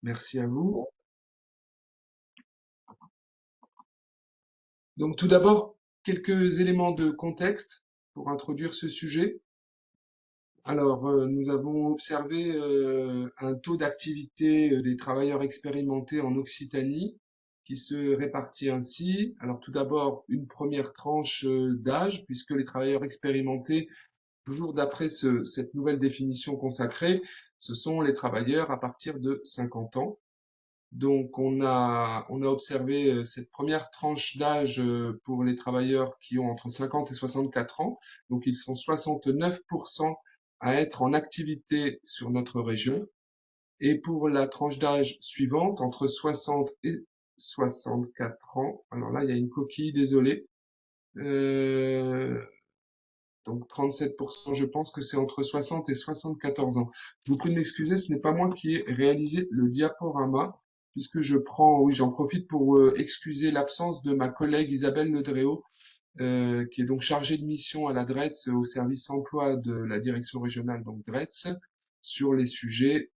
Merci à vous. Donc tout d'abord, quelques éléments de contexte pour introduire ce sujet. Alors, nous avons observé un taux d'activité des travailleurs expérimentés en Occitanie qui se répartit ainsi. Alors tout d'abord, une première tranche d'âge, puisque les travailleurs expérimentés, toujours d'après cette nouvelle définition consacrée, ce sont les travailleurs à partir de 50 ans. Donc on a observé cette première tranche d'âge pour les travailleurs qui ont entre 50 et 64 ans. Donc ils sont 69% à être en activité sur notre région. Et pour la tranche d'âge suivante, entre 60 et 64 ans, alors là il y a une coquille, désolé. Euh, donc 37%, je pense que c'est entre 60 et 74 ans. Je vous prie de m'excuser, ce n'est pas moi qui ai réalisé le diaporama, puisque oui, j'en profite pour excuser l'absence de ma collègue Isabelle Ledréau, qui est donc chargée de mission à la DRETS, au service emploi de la direction régionale, donc DRETS, sur les sujets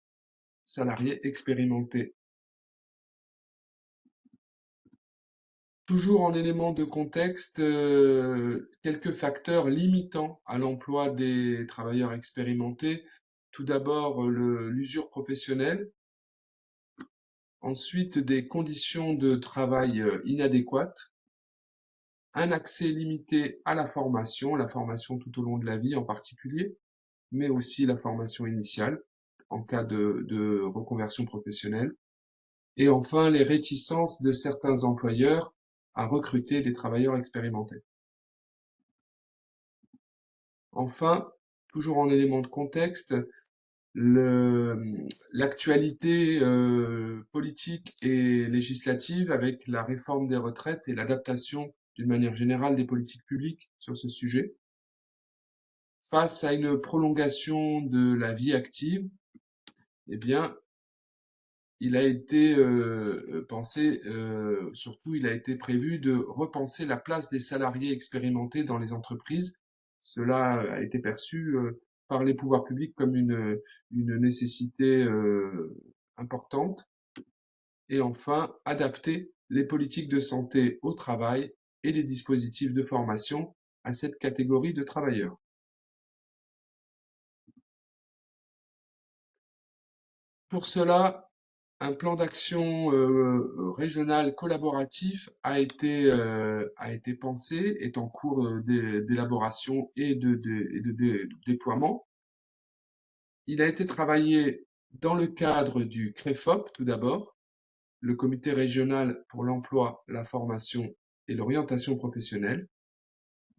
salariés expérimentés. Toujours en élément de contexte, quelques facteurs limitant à l'emploi des travailleurs expérimentés. Tout d'abord, l'usure professionnelle, ensuite des conditions de travail inadéquates, un accès limité à la formation tout au long de la vie en particulier, mais aussi la formation initiale en cas de reconversion professionnelle, et enfin les réticences de certains employeurs à recruter des travailleurs expérimentés. Enfin, toujours en élément de contexte, l'actualité politique et législative avec la réforme des retraites et l'adaptation d'une manière générale des politiques publiques sur ce sujet. Face à une prolongation de la vie active, eh bien, il a été pensé, surtout il a été prévu de repenser la place des salariés expérimentés dans les entreprises. Cela a été perçu par les pouvoirs publics comme une nécessité importante. Et enfin, adapter les politiques de santé au travail et les dispositifs de formation à cette catégorie de travailleurs. Pour cela, un plan d'action régional collaboratif a été pensé, est en cours d'élaboration et de déploiement. Il a été travaillé dans le cadre du CREFOP tout d'abord, le Comité régional pour l'emploi, la formation et l'orientation professionnelle,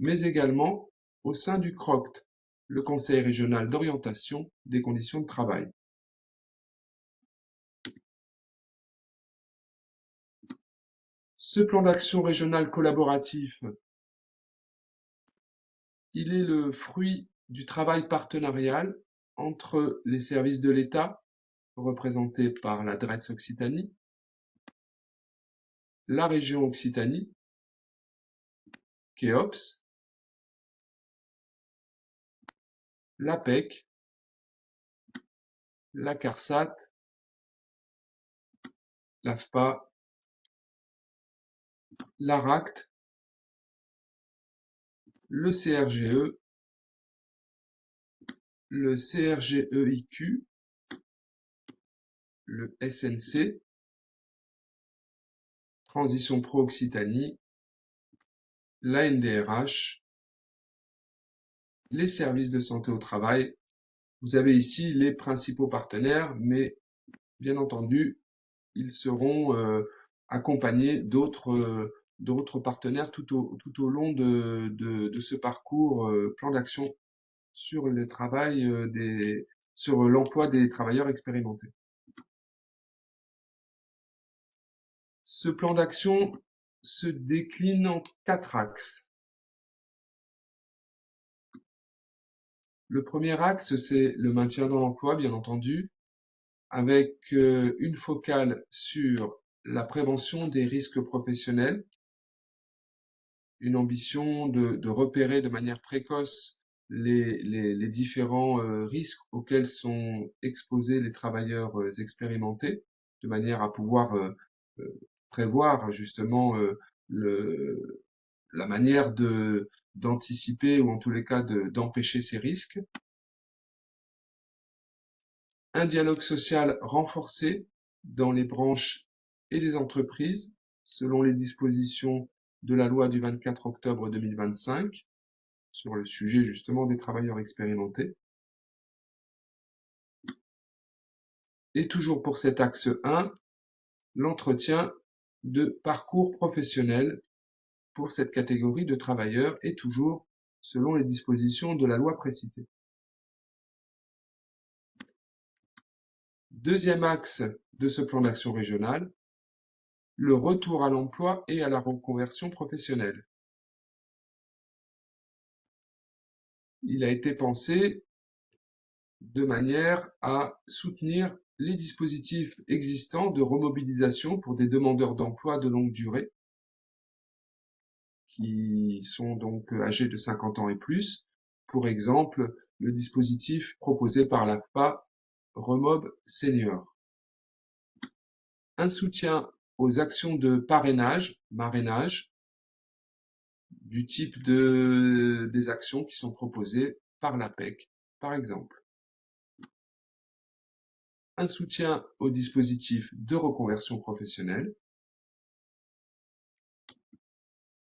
mais également au sein du CROCT, le Conseil régional d'orientation des conditions de travail. Ce plan d'action régional collaboratif, il est le fruit du travail partenarial entre les services de l'État, représentés par la DRETS Occitanie, la région Occitanie, KEOPS, l'APEC, la CARSAT, l'AFPA, l'ARACT, le CRGE, le CRGEIQ, le SNC, Transition Pro Occitanie, la NDRH, les services de santé au travail. Vous avez ici les principaux partenaires, mais bien entendu, ils seront accompagnés d'autres partenaires tout au long de ce parcours plan d'action sur le travail sur l'emploi des travailleurs expérimentés. Ce plan d'action se décline en 4 axes. Le premier axe, c'est le maintien dans l'emploi, bien entendu, avec une focale sur la prévention des risques professionnels, une ambition de repérer de manière précoce les différents risques auxquels sont exposés les travailleurs expérimentés, de manière à pouvoir prévoir justement la manière d'anticiper ou en tous les cas d'empêcher ces risques. Un dialogue social renforcé dans les branches et les entreprises selon les dispositions de la loi du 24 octobre 2025 sur le sujet justement des travailleurs expérimentés. Et toujours pour cet axe 1, l'entretien de parcours professionnel pour cette catégorie de travailleurs et toujours selon les dispositions de la loi précitée. Deuxième axe de ce plan d'action régional, le retour à l'emploi et à la reconversion professionnelle. Il a été pensé de manière à soutenir les dispositifs existants de remobilisation pour des demandeurs d'emploi de longue durée qui sont donc âgés de 50 ans et plus. Pour exemple, le dispositif proposé par l'AFPA Remob Senior. Un soutien aux actions de parrainage, marrainage, du type des actions qui sont proposées par l'APEC, par exemple. Un soutien au dispositif de reconversion professionnelle.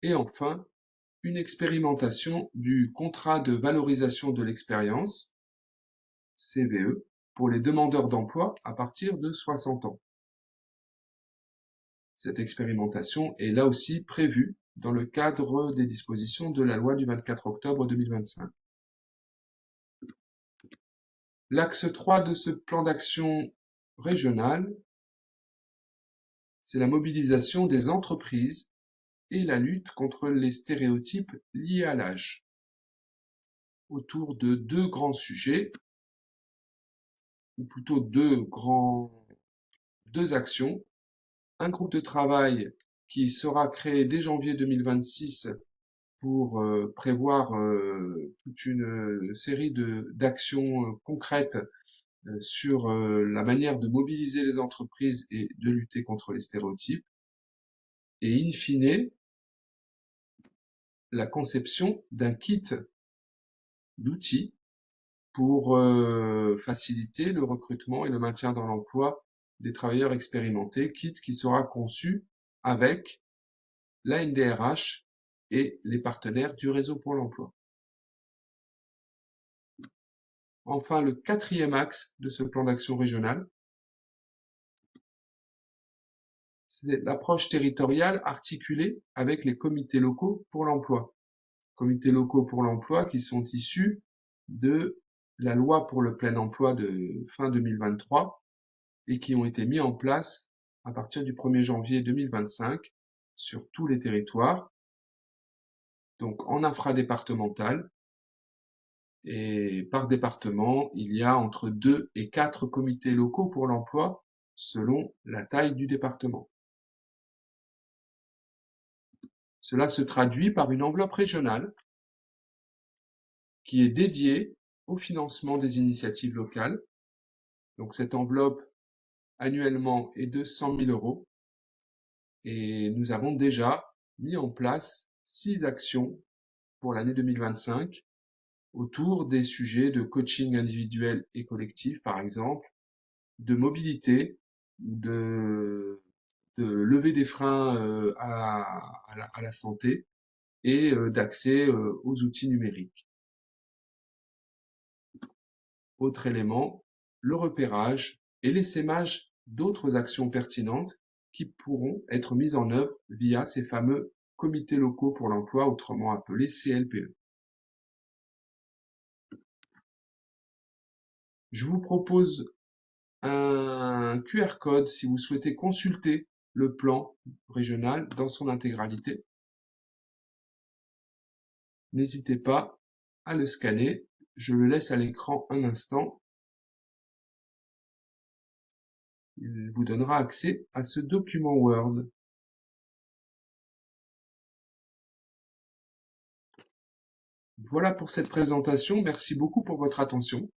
Et enfin, une expérimentation du contrat de valorisation de l'expérience, CVE, pour les demandeurs d'emploi à partir de 60 ans. Cette expérimentation est là aussi prévue dans le cadre des dispositions de la loi du 24 octobre 2025. L'axe 3 de ce plan d'action régional, c'est la mobilisation des entreprises et la lutte contre les stéréotypes liés à l'âge, autour de deux grands sujets, ou plutôt deux actions. Un groupe de travail qui sera créé dès janvier 2026 pour prévoir toute une série d'actions concrètes sur la manière de mobiliser les entreprises et de lutter contre les stéréotypes. Et in fine, la conception d'un kit d'outils pour faciliter le recrutement et le maintien dans l'emploi des travailleurs expérimentés, kit qui sera conçu avec la NDRH et les partenaires du réseau pour l'emploi. Enfin, le quatrième axe de ce plan d'action régional, c'est l'approche territoriale articulée avec les comités locaux pour l'emploi. Comités locaux pour l'emploi qui sont issus de la loi pour le plein emploi de fin 2023 et qui ont été mis en place à partir du 1er janvier 2025 sur tous les territoires, donc en infradépartemental. Et par département, il y a entre 2 et 4 comités locaux pour l'emploi selon la taille du département. Cela se traduit par une enveloppe régionale qui est dédiée au financement des initiatives locales. Donc cette enveloppe annuellement est de 100 000 € et nous avons déjà mis en place 6 actions pour l'année 2025 autour des sujets de coaching individuel et collectif, par exemple, de mobilité, de lever des freins à la santé et d'accès aux outils numériques. Autre élément, le repérage et l'essaimage d'autres actions pertinentes qui pourront être mises en œuvre via ces fameux comités locaux pour l'emploi, autrement appelés CLPE. Je vous propose un QR code si vous souhaitez consulter le plan régional dans son intégralité. N'hésitez pas à le scanner. Je le laisse à l'écran un instant. Il vous donnera accès à ce document Word. Voilà pour cette présentation. Merci beaucoup pour votre attention.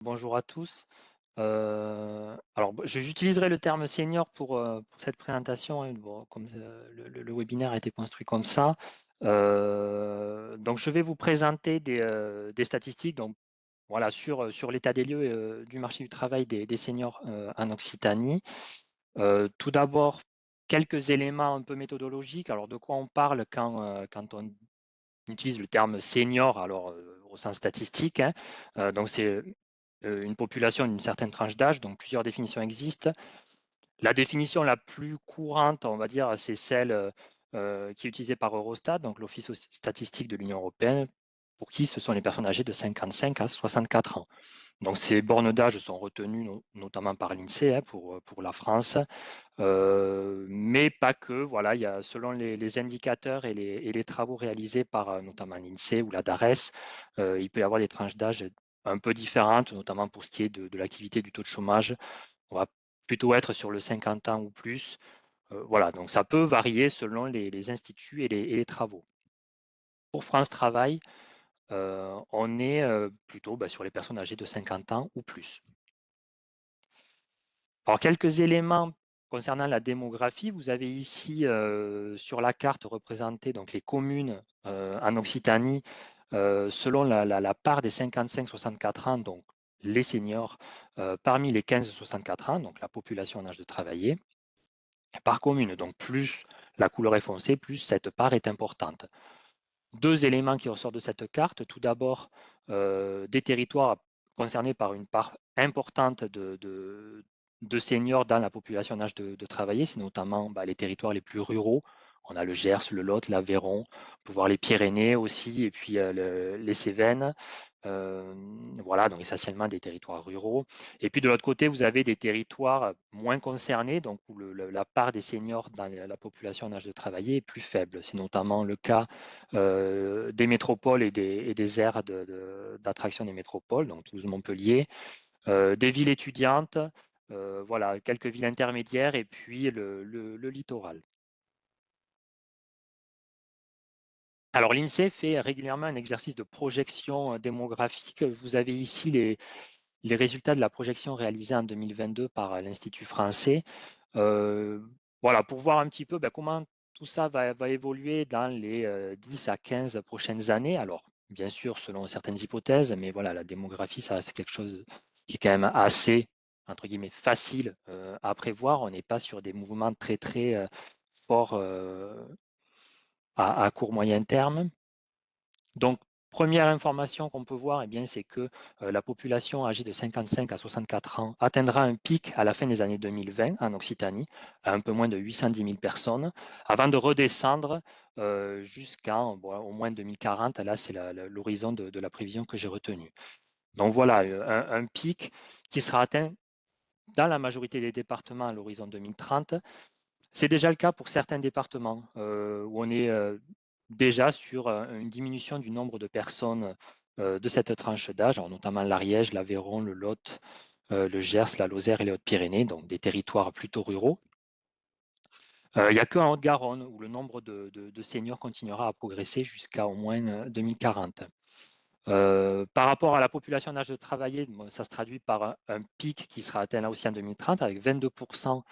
Bonjour à tous. Alors, j'utiliserai le terme senior pour cette présentation, hein, bon, comme le webinaire a été construit comme ça. Donc, je vais vous présenter des statistiques donc, voilà, sur l'état des lieux du marché du travail des seniors en Occitanie. Tout d'abord, quelques éléments un peu méthodologiques. Alors, de quoi on parle quand on utilise le terme senior, alors au sens statistique, hein. Donc, c'est une population d'une certaine tranche d'âge, donc plusieurs définitions existent. La définition la plus courante, on va dire, c'est celle qui est utilisée par Eurostat, donc l'Office statistique de l'Union européenne, pour qui ce sont les personnes âgées de 55 à 64 ans. Donc ces bornes d'âge sont retenues notamment par l'INSEE pour la France, mais pas que. Voilà, il y a, selon les indicateurs et les travaux réalisés par notamment l'INSEE ou la DARES, il peut y avoir des tranches d'âge un peu différentes, notamment pour ce qui est de l'activité du taux de chômage. On va plutôt être sur le 50 ans ou plus. Voilà, donc ça peut varier selon les instituts et les travaux. Pour France Travail, on est plutôt sur les personnes âgées de 50 ans ou plus. Alors, quelques éléments concernant la démographie. Vous avez ici sur la carte représenté donc, les communes en Occitanie selon la part des 55-64 ans, donc les seniors, parmi les 15-64 ans, donc la population en âge de travailler, par commune. Donc plus la couleur est foncée, plus cette part est importante. Deux éléments qui ressortent de cette carte. Tout d'abord, des territoires concernés par une part importante de seniors dans la population en âge de travailler. C'est notamment les territoires les plus ruraux. On a le Gers, le Lot, l'Aveyron, pouvoir les Pyrénées aussi, et puis les Cévennes. Voilà, donc essentiellement des territoires ruraux. Et puis de l'autre côté, vous avez des territoires moins concernés, donc où la part des seniors dans la population en âge de travailler est plus faible. C'est notamment le cas des métropoles et des aires d'attraction des métropoles, donc Toulouse-Montpellier, des villes étudiantes, voilà, quelques villes intermédiaires et puis le littoral. Alors l'INSEE fait régulièrement un exercice de projection démographique. Vous avez ici les résultats de la projection réalisée en 2022 par l'Institut français. Voilà, pour voir un petit peu comment tout ça va évoluer dans les 10 à 15 prochaines années. Alors, bien sûr, selon certaines hypothèses, mais voilà, la démographie, ça reste quelque chose qui est quand même assez, entre guillemets, facile à prévoir. On n'est pas sur des mouvements très, très forts à court moyen terme. Donc, première information qu'on peut voir, c'est que la population âgée de 55 à 64 ans atteindra un pic à la fin des années 2020 en Occitanie, à un peu moins de 810 000 personnes, avant de redescendre jusqu'à au moins 2040. Là, c'est l'horizon de la prévision que j'ai retenue. Donc voilà, un pic qui sera atteint dans la majorité des départements à l'horizon 2030. C'est déjà le cas pour certains départements où on est déjà sur une diminution du nombre de personnes de cette tranche d'âge, notamment l'Ariège, l'Aveyron, le Lot, le Gers, la Lozère et les Hautes-Pyrénées, donc des territoires plutôt ruraux. Il n'y a qu'en Haute-Garonne où le nombre de seniors continuera à progresser jusqu'à au moins 2040. Par rapport à la population en âge de travailler, ça se traduit par un pic qui sera atteint là aussi en 2030 avec 22%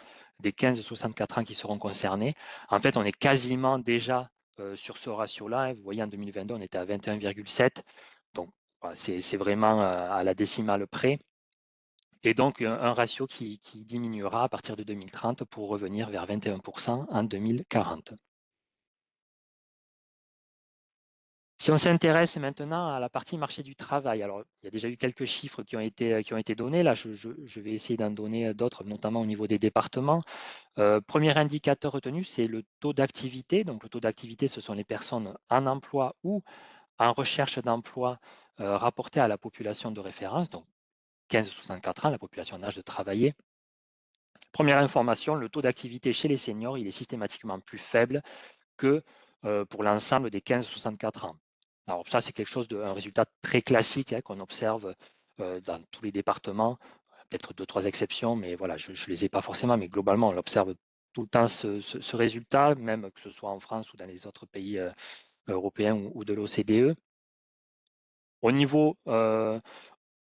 des 15-64 ans qui seront concernés. En fait, on est quasiment déjà sur ce ratio-là, hein. Vous voyez, en 2022, on était à 21,7. Donc, voilà, c'est vraiment à la décimale près. Et donc, un ratio qui diminuera à partir de 2030 pour revenir vers 21% en 2040. Si on s'intéresse maintenant à la partie marché du travail, alors il y a déjà eu quelques chiffres qui ont été donnés. Là, je vais essayer d'en donner d'autres, notamment au niveau des départements. Premier indicateur retenu, c'est le taux d'activité. Donc, le taux d'activité, ce sont les personnes en emploi ou en recherche d'emploi rapportées à la population de référence, donc 15-64 ans, la population en âge de travailler. Première information, le taux d'activité chez les seniors, il est systématiquement plus faible que pour l'ensemble des 15-64 ans. Alors ça, c'est quelque chose un résultat très classique qu'on observe dans tous les départements, peut-être deux, trois exceptions, mais voilà, je ne les ai pas forcément, mais globalement, on observe tout le temps ce résultat, même que ce soit en France ou dans les autres pays européens ou de l'OCDE. Au niveau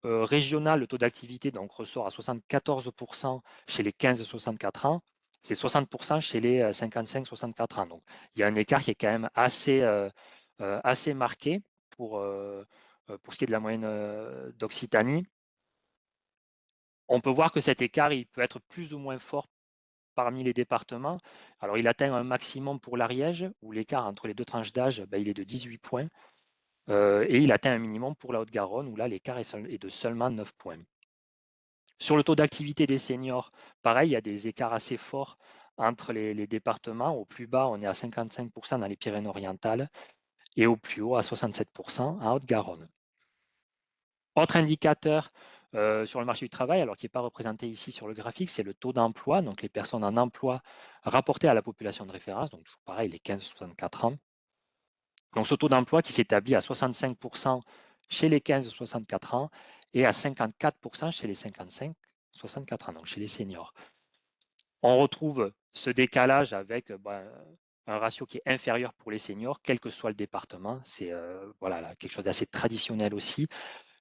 régional, le taux d'activité donc ressort à 74% chez les 15-64 ans, c'est 60% chez les 55-64 ans. Donc, il y a un écart qui est quand même assez marqué pour ce qui est de la moyenne d'Occitanie. On peut voir que cet écart, il peut être plus ou moins fort parmi les départements. Alors, il atteint un maximum pour l'Ariège, où l'écart entre les deux tranches d'âge, ben, il est de 18 points. Et il atteint un minimum pour la Haute-Garonne, où là, l'écart est de seulement 9 points. Sur le taux d'activité des seniors, pareil, il y a des écarts assez forts entre les départements. Au plus bas, on est à 55% dans les Pyrénées-Orientales et au plus haut, à 67% en Haute-Garonne. Autre indicateur sur le marché du travail, alors qui n'est pas représenté ici sur le graphique, c'est le taux d'emploi, donc les personnes en emploi rapportées à la population de référence, donc toujours pareil, les 15-64 ans. Donc ce taux d'emploi qui s'établit à 65% chez les 15-64 ans et à 54% chez les 55-64 ans, donc chez les seniors. On retrouve ce décalage avec un ratio qui est inférieur pour les seniors, quel que soit le département. C'est voilà, quelque chose d'assez traditionnel aussi.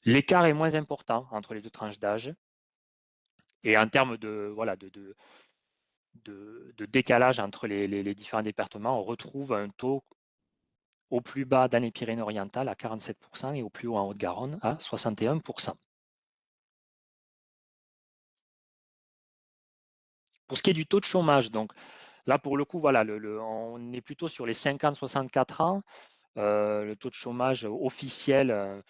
L'écart est moins important entre les deux tranches d'âge. Et en termes de décalage entre les différents départements, on retrouve un taux au plus bas dans les Pyrénées-Orientales à 47% et au plus haut en Haute-Garonne à 61%. Pour ce qui est du taux de chômage, donc là pour le coup, voilà, on est plutôt sur les 50-64 ans. Le taux de chômage officiel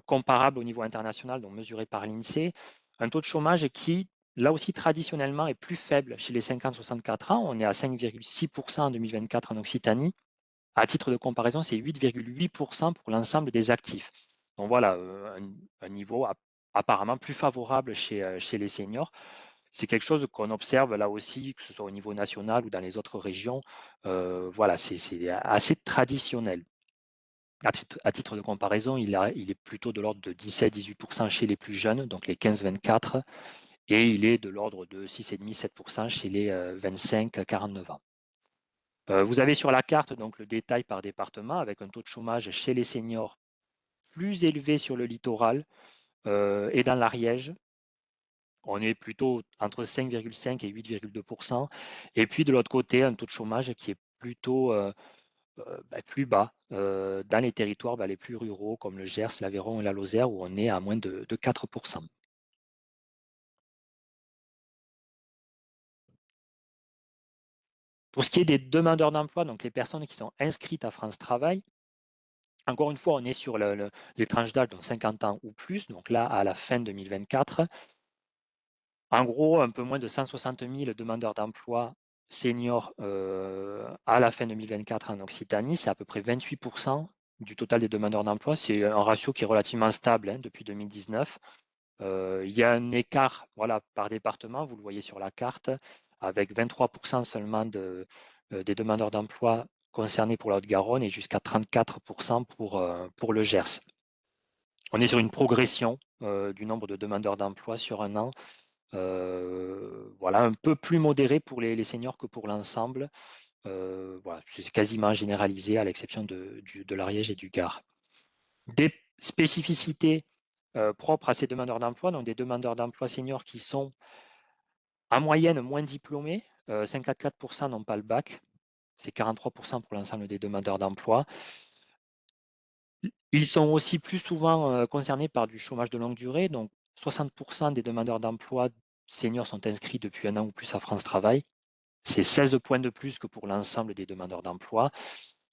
comparable au niveau international, donc mesuré par l'INSEE. Un taux de chômage qui, là aussi traditionnellement, est plus faible chez les 50-64 ans. On est à 5,6% en 2024 en Occitanie. À titre de comparaison, c'est 8,8% pour l'ensemble des actifs. Donc voilà, un niveau apparemment plus favorable chez les seniors. C'est quelque chose qu'on observe là aussi, que ce soit au niveau national ou dans les autres régions. Voilà, c'est assez traditionnel. À titre de comparaison, il est plutôt de l'ordre de 17-18% chez les plus jeunes, donc les 15-24, et il est de l'ordre de 6,5-7% chez les 25-49 ans. Vous avez sur la carte donc le détail par département avec un taux de chômage chez les seniors plus élevé sur le littoral et dans l'Ariège. On est plutôt entre 5,5 et 8,2%. Et puis de l'autre côté, un taux de chômage qui est plutôt plus bas dans les territoires les plus ruraux comme le Gers, l'Aveyron et la Lozère où on est à moins de 4%. Pour ce qui est des demandeurs d'emploi, donc les personnes qui sont inscrites à France Travail, encore une fois, on est sur les tranches d'âge, donc 50 ans ou plus, donc là, à la fin 2024. En gros, un peu moins de 160 000 demandeurs d'emploi seniors à la fin 2024 en Occitanie. C'est à peu près 28% du total des demandeurs d'emploi. C'est un ratio qui est relativement stable depuis 2019. Il y a un écart par département, vous le voyez sur la carte, avec 23% seulement des demandeurs d'emploi concernés pour la Haute-Garonne et jusqu'à 34% pour le Gers. On est sur une progression du nombre de demandeurs d'emploi sur un an, un peu plus modéré pour les seniors que pour l'ensemble. C'est quasiment généralisé à l'exception de l'Ariège et du Gard. Des spécificités propres à ces demandeurs d'emploi, donc des demandeurs d'emploi seniors qui sont en moyenne moins diplômés, 54% n'ont pas le bac, c'est 43% pour l'ensemble des demandeurs d'emploi. Ils sont aussi plus souvent concernés par du chômage de longue durée, donc 60% des demandeurs d'emploi seniors sont inscrits depuis un an ou plus à France Travail. C'est 16 points de plus que pour l'ensemble des demandeurs d'emploi.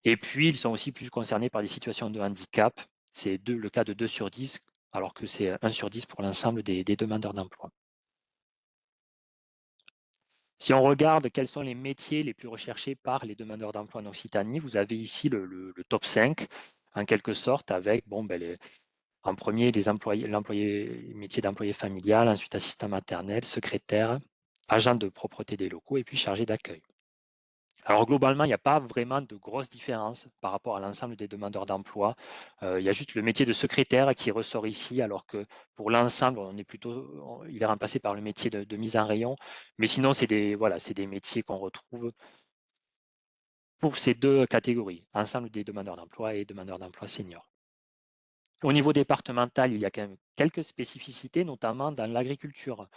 Et puis, ils sont aussi plus concernés par des situations de handicap. C'est le cas de 2 sur 10, alors que c'est 1 sur 10 pour l'ensemble des demandeurs d'emploi. Si on regarde quels sont les métiers les plus recherchés par les demandeurs d'emploi en Occitanie, vous avez ici le top 5, en quelque sorte, avec en premier les métiers d'employé familial, ensuite assistant maternel, secrétaire, agent de propreté des locaux et puis chargé d'accueil. Alors globalement, il n'y a pas vraiment de grosses différences par rapport à l'ensemble des demandeurs d'emploi. Il y a juste le métier de secrétaire qui ressort ici, alors que pour l'ensemble, il est remplacé par le métier de mise en rayon. Mais sinon, c'est des métiers qu'on retrouve pour ces deux catégories, ensemble des demandeurs d'emploi et demandeurs d'emploi seniors. Au niveau départemental, il y a quand même quelques spécificités, notamment dans l'agriculture.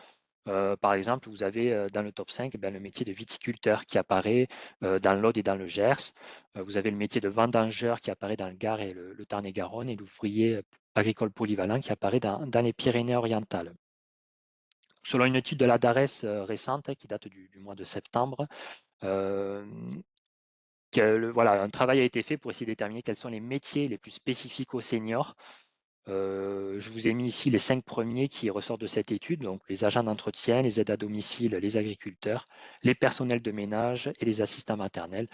Par exemple, vous avez dans le top 5 le métier de viticulteur qui apparaît dans l'Aude et dans le Gers. Vous avez le métier de vendangeur qui apparaît dans le Gard et le Tarn-et-Garonne, et l'ouvrier agricole polyvalent qui apparaît dans les Pyrénées-Orientales. Selon une étude de la DARES récente, qui date du mois de septembre, euh, voilà, un travail a été fait pour essayer de déterminer quels sont les métiers les plus spécifiques aux seniors. Je vous ai mis ici les 5 premiers qui ressortent de cette étude, donc les agents d'entretien, les aides à domicile, les agriculteurs, les personnels de ménage et les assistants maternels.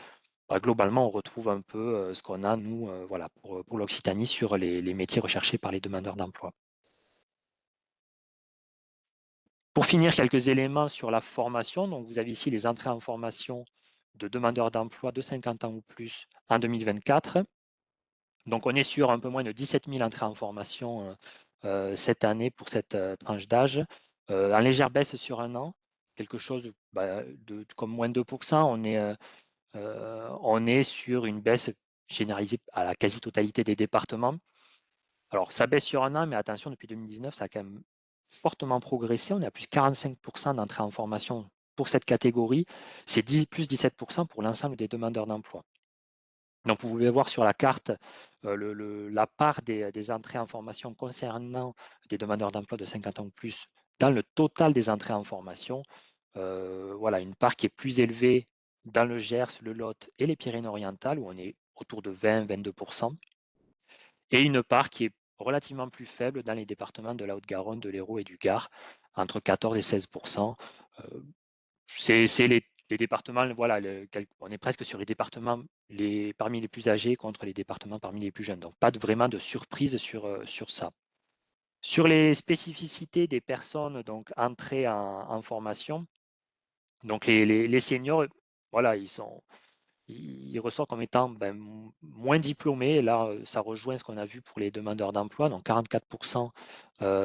Bah, globalement, on retrouve un peu ce qu'on a, nous, voilà, pour l'Occitanie, sur les métiers recherchés par les demandeurs d'emploi. Pour finir, quelques éléments sur la formation. Donc, vous avez ici les entrées en formation de demandeurs d'emploi de 50 ans ou plus en 2024. Donc, on est sur un peu moins de 17 000 entrées en formation cette année pour cette tranche d'âge, en légère baisse sur un an, quelque chose comme moins de 2%. On est sur une baisse généralisée à la quasi-totalité des départements. Alors, ça baisse sur un an, mais attention, depuis 2019, ça a quand même fortement progressé. On est à plus 45% d'entrées en formation pour cette catégorie. C'est plus 17% pour l'ensemble des demandeurs d'emploi. Donc, vous pouvez voir sur la carte la part des entrées en formation concernant des demandeurs d'emploi de 50 ans ou plus dans le total des entrées en formation. Voilà, une part qui est plus élevée dans le Gers, le Lot et les Pyrénées-Orientales, où on est autour de 20-22%, et une part qui est relativement plus faible dans les départements de la Haute-Garonne, de l'Hérault et du Gard, entre 14 et 16%. C'est les départements, voilà, on est presque sur les départements parmi les plus âgés contre les départements parmi les plus jeunes. Donc, pas vraiment de surprise sur ça. Sur les spécificités des personnes donc entrées en formation, donc les seniors, voilà, ils ressortent comme étant moins diplômés. Et là, ça rejoint ce qu'on a vu pour les demandeurs d'emploi. Donc, 44%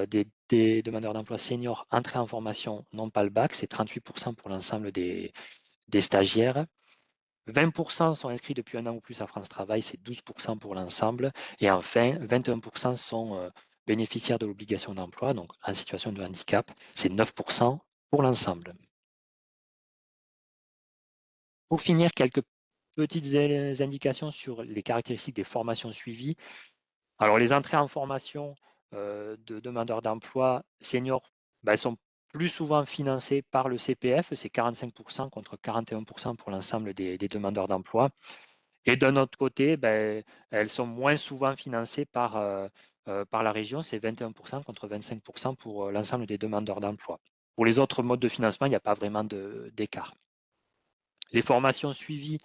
des demandeurs d'emploi seniors entrés en formation n'ont pas le bac. C'est 38% pour l'ensemble des stagiaires. 20% sont inscrits depuis un an ou plus à France Travail, c'est 12% pour l'ensemble. Et enfin, 21% sont bénéficiaires de l'obligation d'emploi, donc en situation de handicap, c'est 9% pour l'ensemble. Pour finir, quelques petites indications sur les caractéristiques des formations suivies. Alors, les entrées en formation de demandeurs d'emploi seniors sont plus souvent financées par le CPF, c'est 45% contre 41% pour l'ensemble des demandeurs d'emploi. Et d'un autre côté, elles sont moins souvent financées par la région, c'est 21% contre 25% pour l'ensemble des demandeurs d'emploi. Pour les autres modes de financement, il n'y a pas vraiment d'écart. Les formations suivies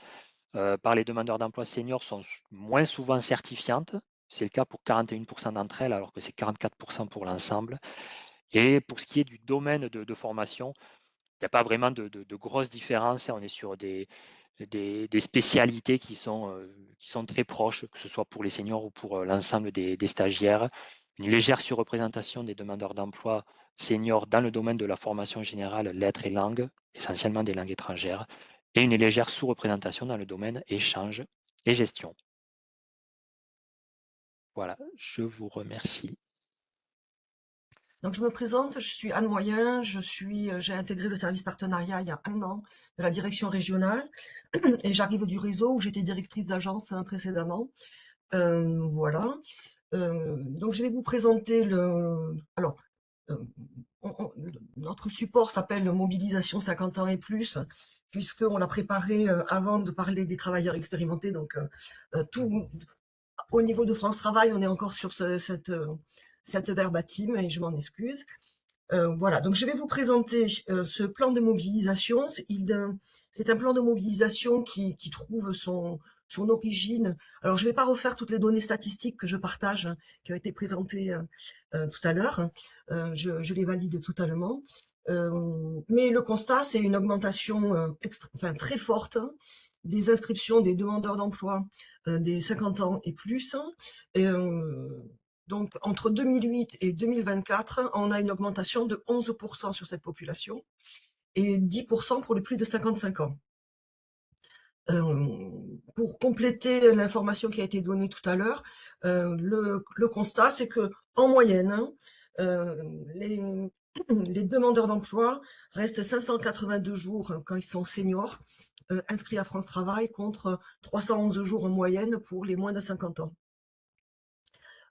par les demandeurs d'emploi seniors sont moins souvent certifiantes. C'est le cas pour 41% d'entre elles, alors que c'est 44% pour l'ensemble. Et pour ce qui est du domaine de formation, il n'y a pas vraiment de grosses différences. On est sur des spécialités qui sont très proches, que ce soit pour les seniors ou pour l'ensemble des stagiaires. Une légère surreprésentation des demandeurs d'emploi seniors dans le domaine de la formation générale, lettres et langues, essentiellement des langues étrangères, et une légère sous-représentation dans le domaine échange et gestion. Voilà, je vous remercie. Donc, je me présente, je suis Anne Moyen, j'ai intégré le service partenariat il y a un an de la direction régionale et j'arrive du réseau où j'étais directrice d'agence précédemment. Voilà. Donc, je vais vous présenter alors, euh, notre support s'appelle Mobilisation 50 ans et plus, puisqu'on l'a préparé avant de parler des travailleurs expérimentés. Donc, tout au niveau de France Travail, on est encore sur cette verbatim et je m'en excuse. Voilà, donc je vais vous présenter ce plan de mobilisation. C'est un plan de mobilisation qui trouve son origine. Alors, je ne vais pas refaire toutes les données statistiques que je partage, qui ont été présentées tout à l'heure. Je les valide totalement. Mais le constat, c'est une augmentation très forte des inscriptions des demandeurs d'emploi des 50 ans et plus. Et, donc, entre 2008 et 2024, on a une augmentation de 11% sur cette population et 10% pour les plus de 55 ans. Pour compléter l'information qui a été donnée tout à l'heure, le constat, c'est que en moyenne, les demandeurs d'emploi restent 582 jours quand ils sont seniors inscrits à France Travail contre 311 jours en moyenne pour les moins de 50 ans.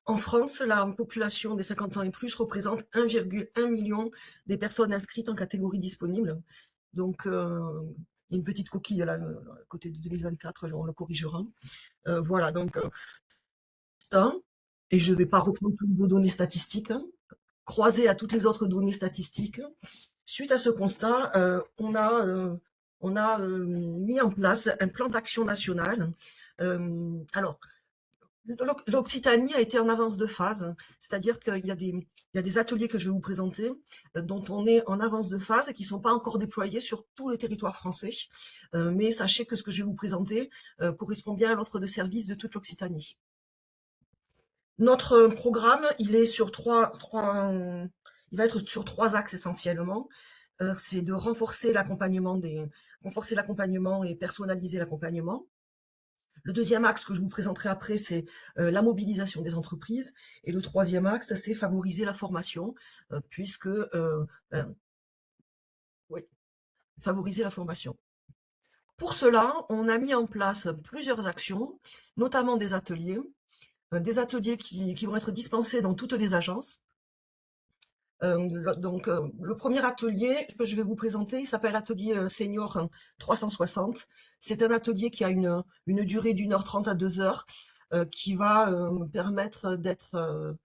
En France, la population des 50 ans et plus représente 1,1 million des personnes inscrites en catégorie disponible. Donc, il y a une petite coquille là, à côté de 2024, on le corrigera. Voilà, donc ça. Et je ne vais pas reprendre toutes vos données statistiques, hein, croisées à toutes les autres données statistiques. Suite à ce constat, on a mis en place un plan d'action national. Alors, l'Occitanie a été en avance de phase, c'est-à-dire qu'il y a des ateliers que je vais vous présenter dont on est en avance de phase et qui ne sont pas encore déployés sur tout le territoire français. Mais sachez que ce que je vais vous présenter correspond bien à l'offre de services de toute l'Occitanie. Notre programme, il est sur il va être sur 3 axes essentiellement. C'est de renforcer l'accompagnement et personnaliser l'accompagnement. Le deuxième axe que je vous présenterai après, c'est la mobilisation des entreprises. Et le troisième axe, c'est favoriser la formation, puisque oui, favoriser la formation. Pour cela, on a mis en place plusieurs actions, notamment des ateliers qui vont être dispensés dans toutes les agences. Le premier atelier que je vais vous présenter, il s'appelle Atelier Senior 360. C'est un atelier qui a une durée d'1h30 à 2h, qui va permettre d'être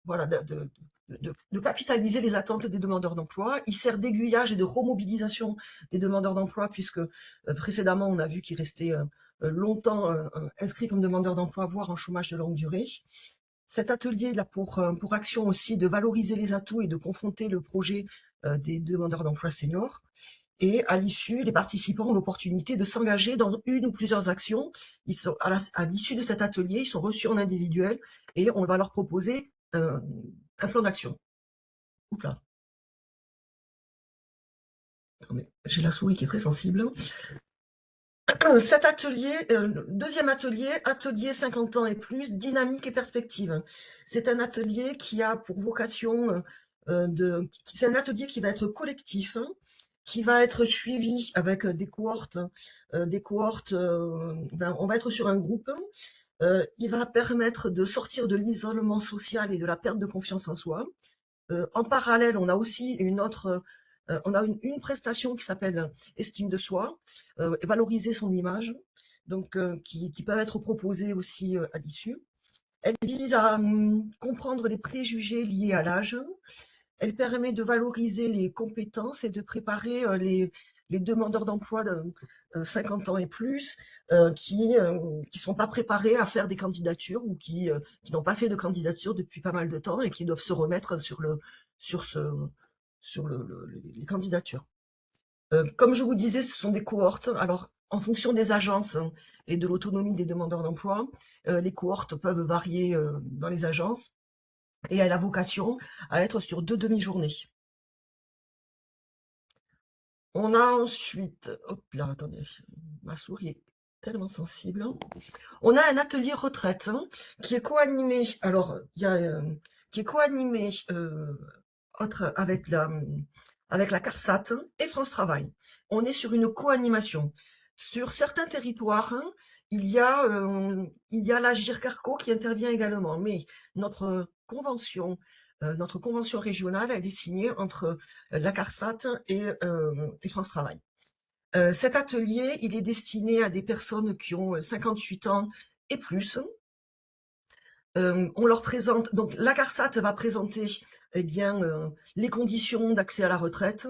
voilà, de capitaliser les attentes des demandeurs d'emploi. Il sert d'aiguillage et de remobilisation des demandeurs d'emploi, puisque précédemment, on a vu qu'ils restaient longtemps inscrits comme demandeurs d'emploi, voire en chômage de longue durée. Cet atelier a pour action aussi de valoriser les atouts et de confronter le projet des demandeurs d'emploi seniors. Et à l'issue, les participants ont l'opportunité de s'engager dans une ou plusieurs actions. À l'issue de cet atelier, ils sont reçus en individuel et on va leur proposer un plan d'action. Oups là. J'ai la souris qui est très sensible. Cet atelier, deuxième atelier, atelier 50 ans et plus, dynamique et perspective. C'est un atelier qui a pour vocation c'est un atelier qui va être collectif, hein, qui va être suivi avec des cohortes. On va être sur un groupe. Il va permettre de sortir de l'isolement social et de la perte de confiance en soi. En parallèle, on a aussi on a une prestation qui s'appelle Estime de soi, valoriser son image, donc qui peut être proposée aussi à l'issue. Elle vise à comprendre les préjugés liés à l'âge. Elle permet de valoriser les compétences et de préparer les demandeurs d'emploi de 50 ans et plus qui sont pas préparés à faire des candidatures ou qui n'ont pas fait de candidature depuis pas mal de temps et qui doivent se remettre sur les candidatures. Comme je vous disais, ce sont des cohortes. Alors, en fonction des agences et de l'autonomie des demandeurs d'emploi, les cohortes peuvent varier dans les agences et elle a vocation à être sur 2 demi-journées. On a ensuite, hop là, attendez, ma souris est tellement sensible. On a un atelier retraite qui est co-animé. Alors, qui est co-animé avec la CARSAT et France Travail. On est sur une co-animation. Sur certains territoires, il y a l'Agir Carco qui intervient également, mais notre convention régionale, elle est signée entre la CARSAT et France Travail. Cet atelier, il est destiné à des personnes qui ont 58 ans et plus. On leur présente, donc la CARSAT va présenter les conditions d'accès à la retraite.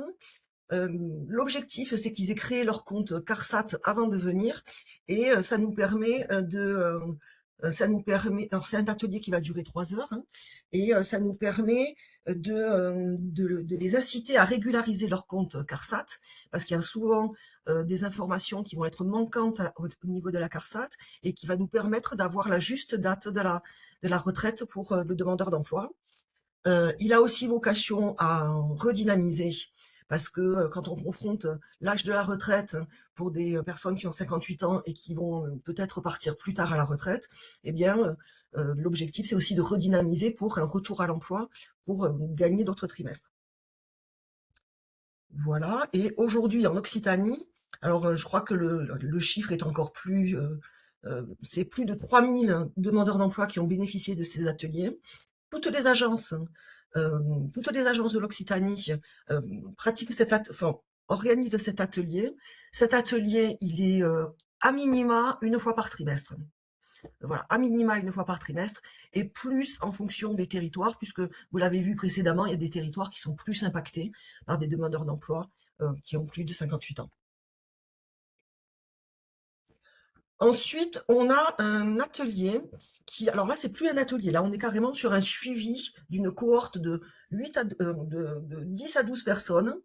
L'objectif, c'est qu'ils aient créé leur compte CARSAT avant de venir et ça nous permet alors c'est un atelier qui va durer 3 heures et ça nous permet de les inciter à régulariser leur compte CARSAT parce qu'il y a souvent des informations qui vont être manquantes au niveau de la CARSAT et qui va nous permettre d'avoir la juste date de la retraite pour le demandeur d'emploi. Il a aussi vocation à redynamiser parce que quand on confronte l'âge de la retraite pour des personnes qui ont 58 ans et qui vont peut-être partir plus tard à la retraite, eh bien, l'objectif, c'est aussi de redynamiser pour un retour à l'emploi, pour gagner d'autres trimestres. Voilà, et aujourd'hui en Occitanie, alors je crois que le chiffre est encore plus, c'est plus de 3000 demandeurs d'emploi qui ont bénéficié de ces ateliers. Toutes les agences, toutes les agences de l'Occitanie pratiquent enfin, organisent cet atelier. Cet atelier, il est à minima une fois par trimestre. Voilà, à minima une fois par trimestre, et plus en fonction des territoires, puisque vous l'avez vu précédemment, il y a des territoires qui sont plus impactés par des demandeurs d'emploi qui ont plus de 58 ans. Ensuite, on a un atelier qui, alors là, c'est plus un atelier, là, on est carrément sur un suivi d'une cohorte de 10 à 12 personnes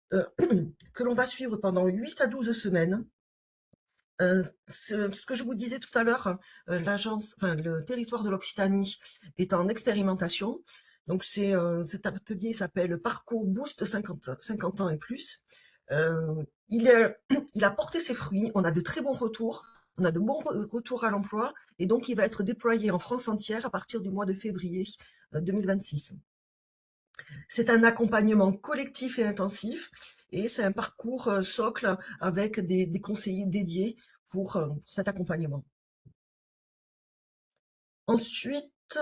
que l'on va suivre pendant 8 à 12 semaines. Ce que je vous disais tout à l'heure, le territoire de l'Occitanie est en expérimentation. Donc cet atelier s'appelle Parcours Boost 50 ans et plus. Il a porté ses fruits, on a de très bons retours, on a de bons retours à l'emploi, et donc il va être déployé en France entière à partir du mois de février 2026. C'est un accompagnement collectif et intensif, et c'est un parcours socle avec des conseillers dédiés pour cet accompagnement. Ensuite,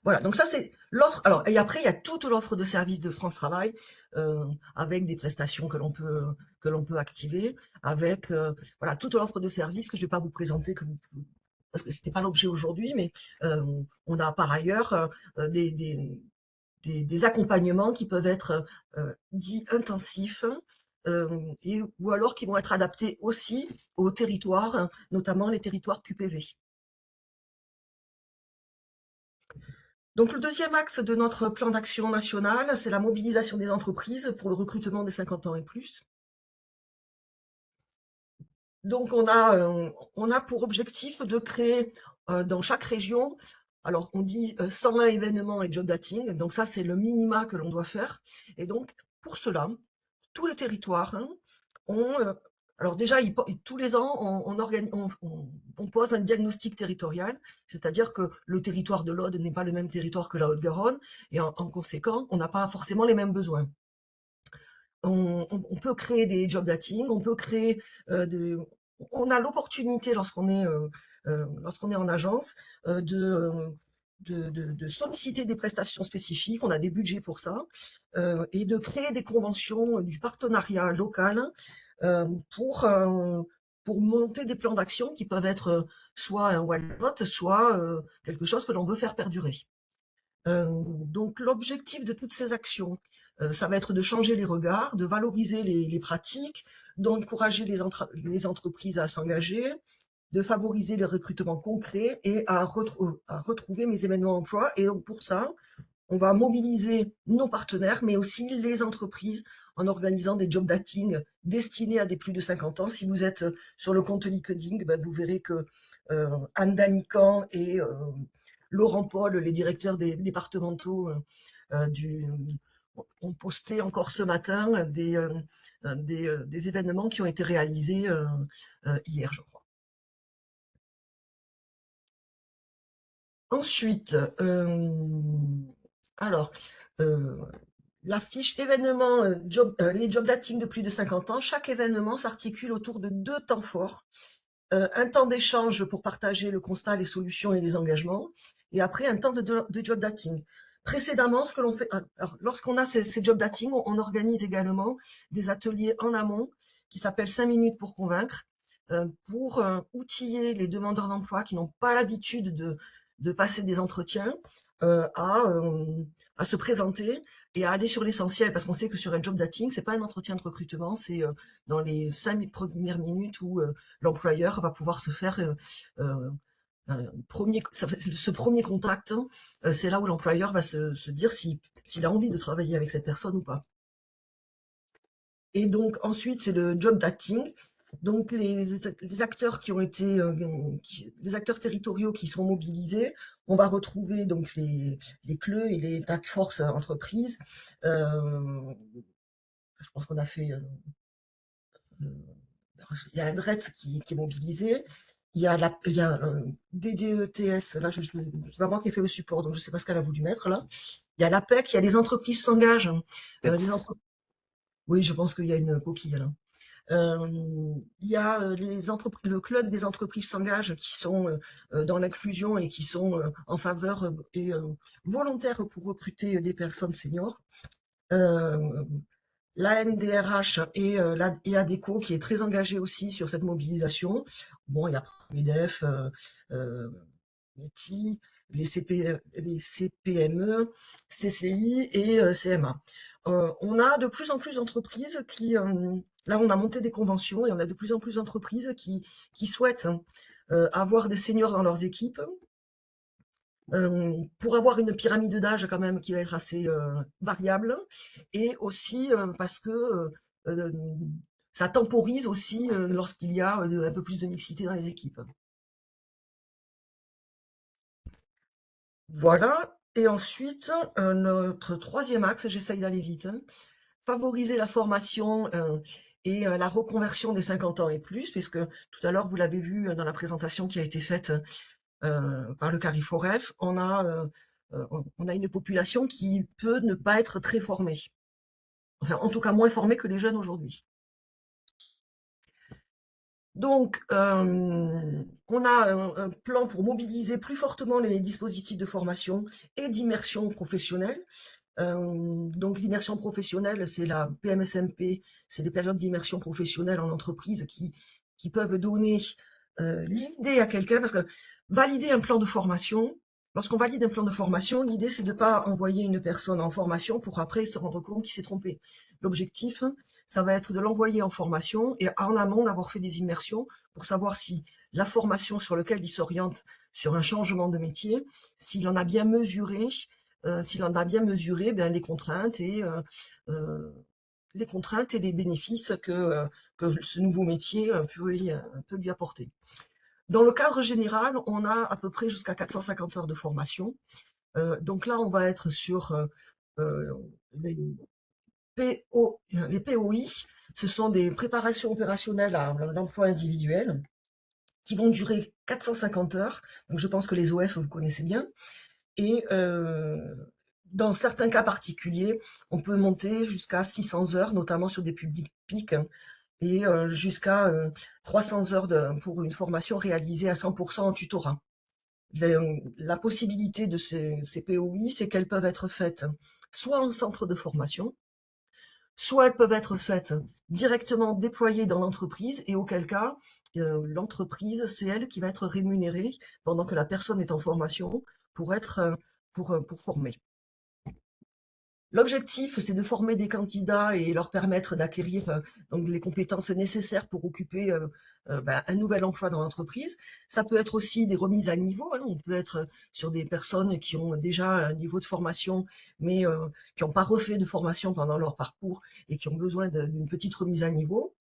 voilà, donc ça c'est l'offre. Alors, et après, il y a toute l'offre de services de France Travail, avec des prestations que l'on peut activer, avec voilà, toute l'offre de services que je ne vais pas vous présenter, parce que c'était pas l'objet aujourd'hui, mais on a par ailleurs des accompagnements qui peuvent être dits intensifs, ou alors qui vont être adaptés aussi aux territoires, notamment les territoires QPV. Donc le deuxième axe de notre plan d'action national, c'est la mobilisation des entreprises pour le recrutement des 50 ans et plus. Donc on a pour objectif de créer dans chaque région, alors on dit 120 événements et job dating, donc ça c'est le minima que l'on doit faire. Et donc pour cela, tous les territoires ont, alors déjà tous les ans on pose un diagnostic territorial, c'est-à-dire que le territoire de l'Aude n'est pas le même territoire que la Haute-Garonne, et en conséquent on n'a pas forcément les mêmes besoins. On peut créer des job dating, on peut créer on a l'opportunité lorsqu'on est en agence de solliciter des prestations spécifiques, on a des budgets pour ça, et de créer des conventions, du partenariat local pour monter des plans d'action qui peuvent être soit un one-shot, soit quelque chose que l'on veut faire perdurer. Donc l'objectif de toutes ces actions, ça va être de changer les regards, de valoriser les pratiques, d'encourager les entreprises à s'engager, de favoriser les recrutements concrets et à retrouver mes événements emploi. Et donc pour ça, on va mobiliser nos partenaires, mais aussi les entreprises en organisant des job dating destinés à des plus de 50 ans. Si vous êtes sur le compte LinkedIn, ben vous verrez que Anne Danican et Laurent Paul, les directeurs des départementaux ont posté encore ce matin des événements qui ont été réalisés hier, je crois. Ensuite, alors, la fiche événement, les job dating de plus de 50 ans, chaque événement s'articule autour de 2 temps forts. Un temps d'échange pour partager le constat, les solutions et les engagements, et après un temps de job dating. Précédemment, ce que l'on fait, lorsqu'on a ces job dating, on organise également des ateliers en amont qui s'appellent 5 minutes pour convaincre, pour outiller les demandeurs d'emploi qui n'ont pas l'habitude de passer des entretiens à se présenter et à aller sur l'essentiel, parce qu'on sait que sur un job dating, c'est pas un entretien de recrutement, c'est dans les 5 premières minutes où l'employeur va pouvoir se faire ce premier contact, c'est là où l'employeur va se dire s'il a envie de travailler avec cette personne ou pas. Et donc ensuite, c'est le job dating. Donc les acteurs qui ont été, les acteurs territoriaux qui sont mobilisés, on va retrouver donc les CLE et les task force entreprises, je pense qu'on a fait, il y a la DRETS qui est mobilisée, il y a DDETS, là, c'est pas moi qui ai fait le support, donc je sais pas ce qu'elle a voulu mettre, là. Il y a l'APEC, il y a les entreprises s'engagent. Les entreprises, oui, je pense qu'il y a une coquille, là. Il y a les entreprises, le club des entreprises s'engagent qui sont dans l'inclusion et qui sont en faveur et volontaires pour recruter des personnes seniors. La NDRH et ADECO qui est très engagée aussi sur cette mobilisation. Bon, il y a MEDEF, METI, les CPME, CCI et CMA. On a de plus en plus d'entreprises qui, là on a monté des conventions et on a de plus en plus d'entreprises qui souhaitent avoir des seniors dans leurs équipes pour avoir une pyramide d'âge quand même qui va être assez variable et aussi parce que euh, ça temporise aussi lorsqu'il y a un peu plus de mixité dans les équipes. Voilà. Et ensuite, notre troisième axe, j'essaye d'aller vite, hein, favoriser la formation et la reconversion des 50 ans et plus, puisque tout à l'heure, vous l'avez vu dans la présentation qui a été faite par le CARIFOREF, on a une population qui peut ne pas être très formée. Enfin, en tout cas, moins formée que les jeunes aujourd'hui. Donc, on a un plan pour mobiliser plus fortement les dispositifs de formation et d'immersion professionnelle. Donc, l'immersion professionnelle, c'est la PMSMP, c'est des périodes d'immersion professionnelle en entreprise qui peuvent donner l'idée à quelqu'un, parce que valider un plan de formation, lorsqu'on valide un plan de formation, l'idée, c'est de ne pas envoyer une personne en formation pour après se rendre compte qu'il s'est trompé. L'objectif, ça va être de l'envoyer en formation et en amont d'avoir fait des immersions pour savoir si la formation sur laquelle il s'oriente sur un changement de métier, s'il en a bien mesuré, ben, les contraintes et les bénéfices que ce nouveau métier peut lui apporter. Dans le cadre général, on a à peu près jusqu'à 450 heures de formation. Donc là, on va être sur les POI, ce sont des préparations opérationnelles à l'emploi individuel qui vont durer 450 heures. Donc je pense que les OF, vous connaissez bien. Et dans certains cas particuliers, on peut monter jusqu'à 600 heures, notamment sur des publics pics, et jusqu'à 300 heures pour une formation réalisée à 100% en tutorat. La possibilité de ces POI, c'est qu'elles peuvent être faites soit en centre de formation, soit elles peuvent être faites directement déployées dans l'entreprise, et auquel cas, l'entreprise, c'est elle qui va être rémunérée pendant que la personne est en formation pour former. L'objectif, c'est de former des candidats et leur permettre d'acquérir donc les compétences nécessaires pour occuper un nouvel emploi dans l'entreprise. Ça peut être aussi des remises à niveau. Hein. On peut être sur des personnes qui ont déjà un niveau de formation, mais qui n'ont pas refait de formation pendant leur parcours et qui ont besoin d'une petite remise à niveau.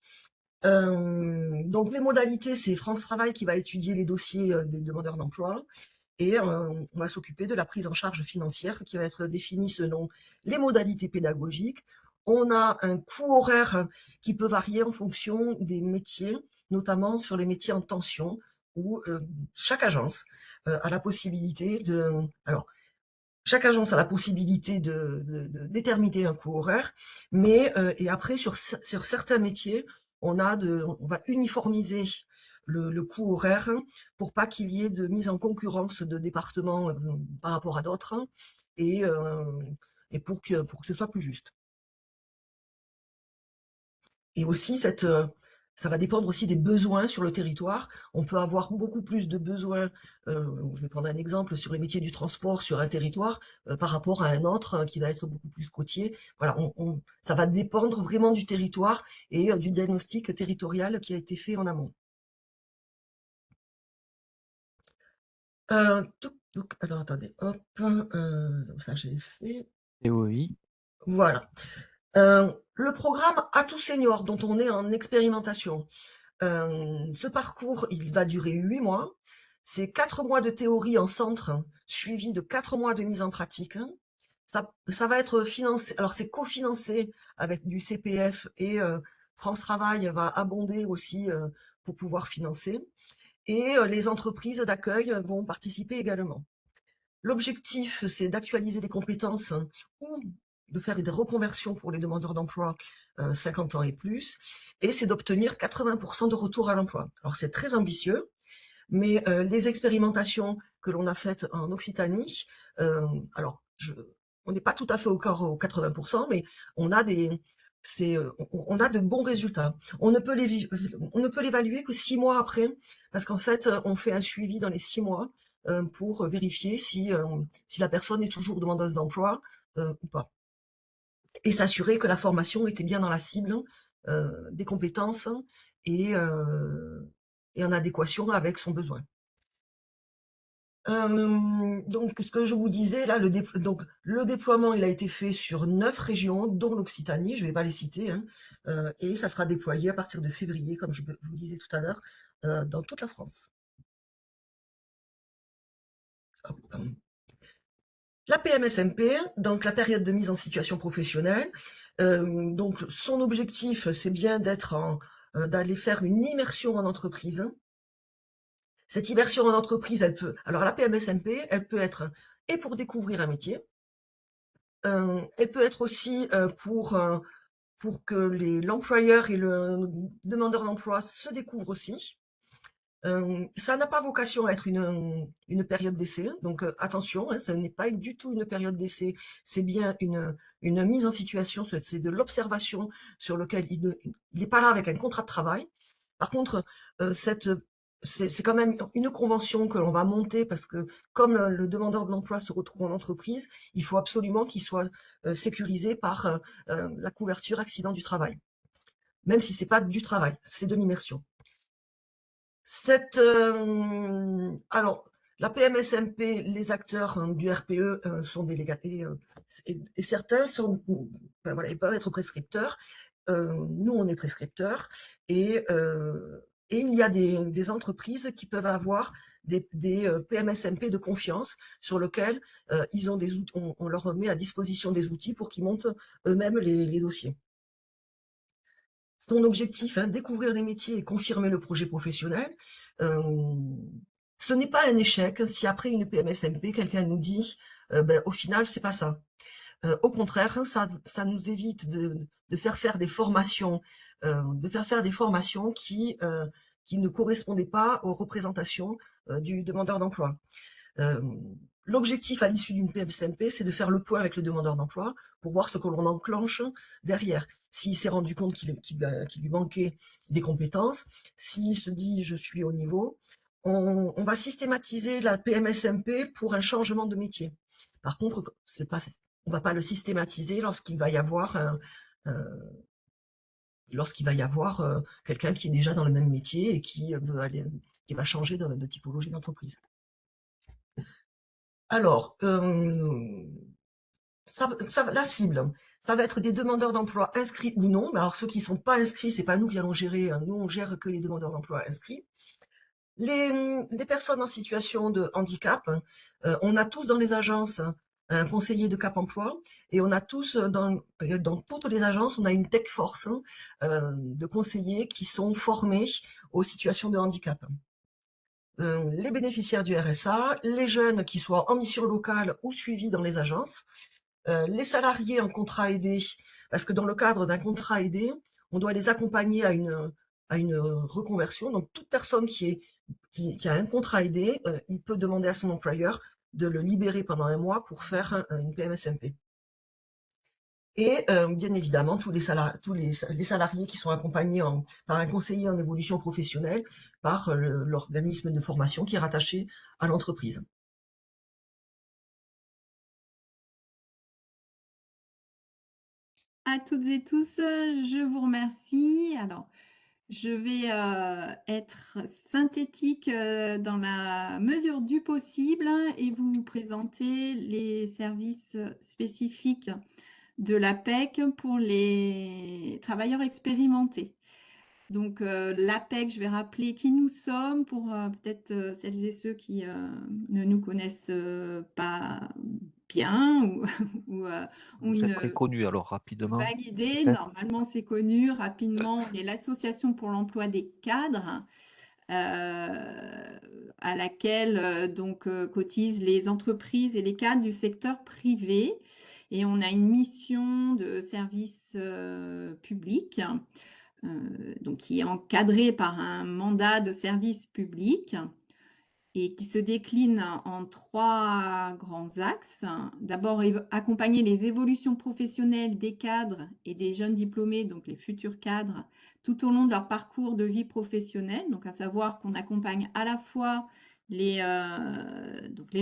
Donc les modalités, c'est France Travail qui va étudier les dossiers des demandeurs d'emploi. Et on va s'occuper de la prise en charge financière qui va être définie selon les modalités pédagogiques. On a un coût horaire qui peut varier en fonction des métiers, notamment sur les métiers en tension, où chaque agence a la possibilité de... Alors, chaque agence a la possibilité de déterminer un coût horaire, mais et après sur certains métiers, on va uniformiser le coût horaire pour pas qu'il y ait de mise en concurrence de départements par rapport à d'autres et pour que ce soit plus juste. Et aussi ça va dépendre aussi des besoins sur le territoire. On peut avoir beaucoup plus de besoins, je vais prendre un exemple, sur les métiers du transport sur un territoire par rapport à un autre qui va être beaucoup plus côtier. Voilà, ça va dépendre vraiment du territoire et du diagnostic territorial qui a été fait en amont. Alors attendez, hop, ça j'ai fait. Et oui. Voilà. Le programme Atout Senior, dont on est en expérimentation. Ce parcours, il va durer 8 mois. C'est 4 mois de théorie en centre, suivi de 4 mois de mise en pratique. Ça va être financé, alors c'est cofinancé avec du CPF et France Travail va abonder aussi pour pouvoir financer. Et les entreprises d'accueil vont participer également. L'objectif, c'est d'actualiser des compétences ou de faire des reconversions pour les demandeurs d'emploi 50 ans et plus, et c'est d'obtenir 80% de retour à l'emploi. Alors c'est très ambitieux, mais les expérimentations que l'on a faites en Occitanie, alors on n'est pas tout à fait encore aux 80%, mais on a on a de bons résultats. On ne peut l'évaluer que 6 mois après, parce qu'en fait, on fait un suivi dans les 6 mois pour vérifier si la personne est toujours demandeuse d'emploi ou pas. Et s'assurer que la formation était bien dans la cible des compétences et, euh, et en adéquation avec son besoin. Donc, ce que je vous disais, là, donc, le déploiement, il a été fait sur 9 régions, dont l'Occitanie, je ne vais pas les citer, hein, et ça sera déployé à partir de février, comme je vous disais tout à l'heure, dans toute la France. Hop. La PMSMP, donc la période de mise en situation professionnelle, donc son objectif, c'est bien d'aller faire une immersion en entreprise. Cette immersion en entreprise, alors la PMSMP, elle peut être et pour découvrir un métier, elle peut être aussi pour que l'employeur et le demandeur d'emploi se découvrent aussi. Ça n'a pas vocation à être une période d'essai, donc attention, hein, ça n'est pas du tout une période d'essai, c'est bien une mise en situation, c'est de l'observation sur lequel il n'est pas là avec un contrat de travail. Par contre, c'est quand même une convention que l'on va monter parce que comme le demandeur de l'emploi se retrouve en entreprise, il faut absolument qu'il soit sécurisé par la couverture accident du travail. Même si c'est pas du travail, c'est de l'immersion. Alors, la PMSMP, les acteurs du RPE sont délégatés et certains ben voilà, ils peuvent être prescripteurs. Nous, on est prescripteurs et il y a des entreprises qui peuvent avoir des PMSMP de confiance sur lesquels ils ont des outils, on leur met à disposition des outils pour qu'ils montent eux-mêmes les dossiers. Son objectif, hein, découvrir les métiers et confirmer le projet professionnel. Ce n'est pas un échec si après une PMSMP, quelqu'un nous dit ben, au final, c'est pas ça. Au contraire, ça nous évite de faire des formations, qui ne correspondaient pas aux représentations du demandeur d'emploi. L'objectif à l'issue d'une PMSMP, c'est de faire le point avec le demandeur d'emploi pour voir ce que l'on enclenche derrière. S'il s'est rendu compte qu'il lui manquait des compétences, s'il se dit je suis au niveau, on va systématiser la PMSMP pour un changement de métier. Par contre, on va pas le systématiser lorsqu'il va y avoir quelqu'un qui est déjà dans le même métier et qui va changer de typologie d'entreprise. Alors, la cible, ça va être des demandeurs d'emploi inscrits ou non. Mais alors ceux qui sont pas inscrits, c'est pas nous qui allons gérer. Nous, on gère que les demandeurs d'emploi inscrits. Les personnes en situation de handicap, on a tous dans les agences un conseiller de Cap Emploi et on a tous dans toutes les agences, on a une tech force de conseillers qui sont formés aux situations de handicap. Les bénéficiaires du RSA, les jeunes qui soient en mission locale ou suivis dans les agences, les salariés en contrat aidé, parce que dans le cadre d'un contrat aidé, on doit les accompagner à une reconversion. Donc toute personne qui a un contrat aidé, il peut demander à son employeur de le libérer pendant un mois pour faire une PMSMP. Et bien évidemment, tous les salariés qui sont accompagnés par un conseiller en évolution professionnelle, par l'organisme de formation qui est rattaché à l'entreprise. À toutes et tous, je vous remercie. Alors, je vais être synthétique dans la mesure du possible et vous présenter les services spécifiques de l'APEC pour les travailleurs expérimentés. Donc, l'APEC, je vais rappeler qui nous sommes pour peut-être celles et ceux qui ne nous connaissent pas bien ou, ou C'est une très connu, alors rapidement, vague idée. peut-être? Normalement, c'est connu. Rapidement, on est l'Association pour l'emploi des cadres, à laquelle cotisent les entreprises et les cadres du secteur privé. Et on a une mission de service public, donc qui est encadrée par un mandat de service public et qui se décline en 3 grands axes. D'abord, accompagner les évolutions professionnelles des cadres et des jeunes diplômés, donc les futurs cadres, tout au long de leur parcours de vie professionnelle. Donc, à savoir qu'on accompagne à la fois les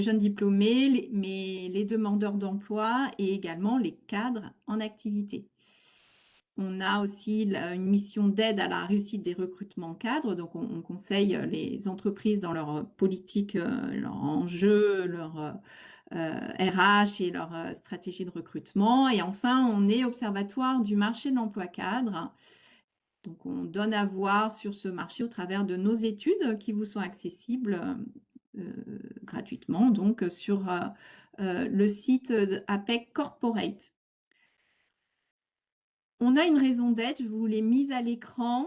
jeunes diplômés, mais les demandeurs d'emploi et également les cadres en activité. On a aussi une mission d'aide à la réussite des recrutements cadres. Donc, on conseille les entreprises dans leur politique, leurs enjeux, leur RH et leur stratégie de recrutement. Et enfin, on est observatoire du marché de l'emploi cadre. Donc, on donne à voir sur ce marché au travers de nos études qui vous sont accessibles gratuitement, donc sur le site de APEC Corporate. On a une raison d'être, je vous l'ai mise à l'écran,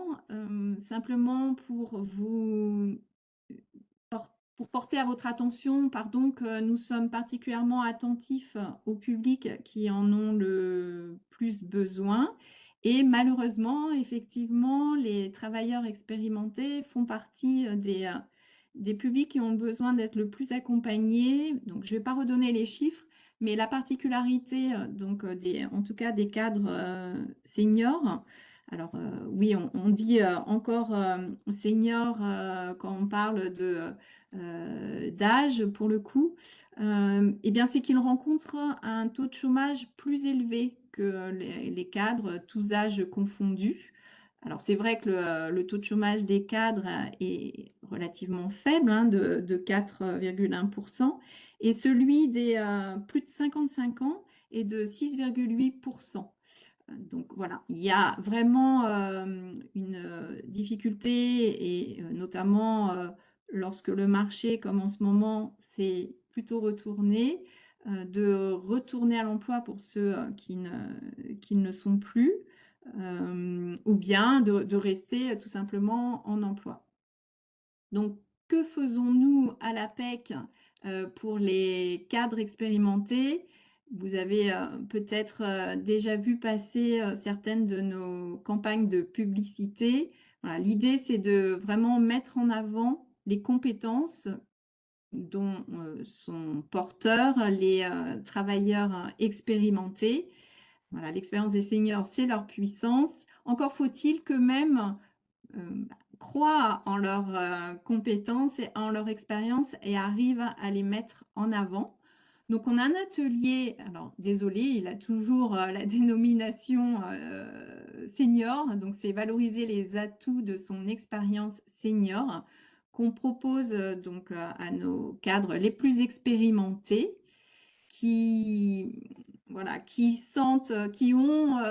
simplement pour porter à votre attention, que nous sommes particulièrement attentifs au public qui en ont le plus besoin. Et malheureusement, effectivement, les travailleurs expérimentés font partie des publics qui ont besoin d'être le plus accompagnés. Donc, je ne vais pas redonner les chiffres, mais la particularité, en tout cas des cadres seniors, alors oui, on dit encore senior quand on parle d'âge pour le coup, eh bien c'est qu'ils rencontrent un taux de chômage plus élevé que les cadres, tous âges confondus. Alors c'est vrai que le taux de chômage des cadres est relativement faible, hein, de 4,1%, et celui des plus de 55 ans est de 6,8%. Donc voilà, il y a vraiment une difficulté, et notamment lorsque le marché, comme en ce moment, s'est plutôt retourné, de retourner à l'emploi pour ceux qui ne le sont plus, ou bien de rester tout simplement en emploi. Donc, que faisons-nous à l'APEC pour les cadres expérimentés? Vous avez peut-être déjà vu passer certaines de nos campagnes de publicité. Voilà, l'idée, c'est de vraiment mettre en avant les compétences dont sont porteurs les travailleurs expérimentés. Voilà, l'expérience des seniors, c'est leur puissance. Encore faut-il qu'eux-mêmes croient en leurs compétences et en leur expérience et arrivent à les mettre en avant. Donc, on a un atelier, alors désolé, il a toujours la dénomination senior, donc c'est valoriser les atouts de son expérience senior qu'on propose à nos cadres les plus expérimentés qui ont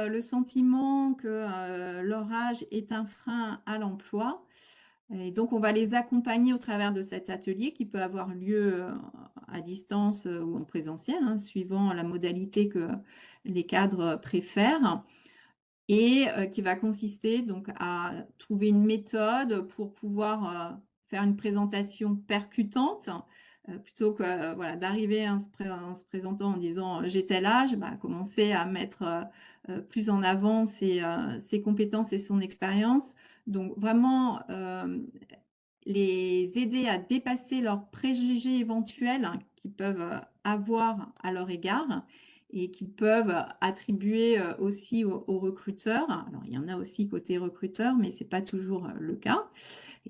le sentiment que leur âge est un frein à l'emploi. Et donc, on va les accompagner au travers de cet atelier qui peut avoir lieu à distance ou en présentiel, hein, suivant la modalité que les cadres préfèrent, et qui va consister donc à trouver une méthode pour pouvoir faire une présentation percutante. Plutôt que voilà, d'arriver en se présentant en disant j'ai tel âge, commencer à mettre plus en avant ses compétences et son expérience. Donc vraiment les aider à dépasser leurs préjugés éventuels, hein, qu'ils peuvent avoir à leur égard et qu'ils peuvent attribuer aussi aux recruteurs. Alors il y en a aussi côté recruteur, mais ce n'est pas toujours le cas.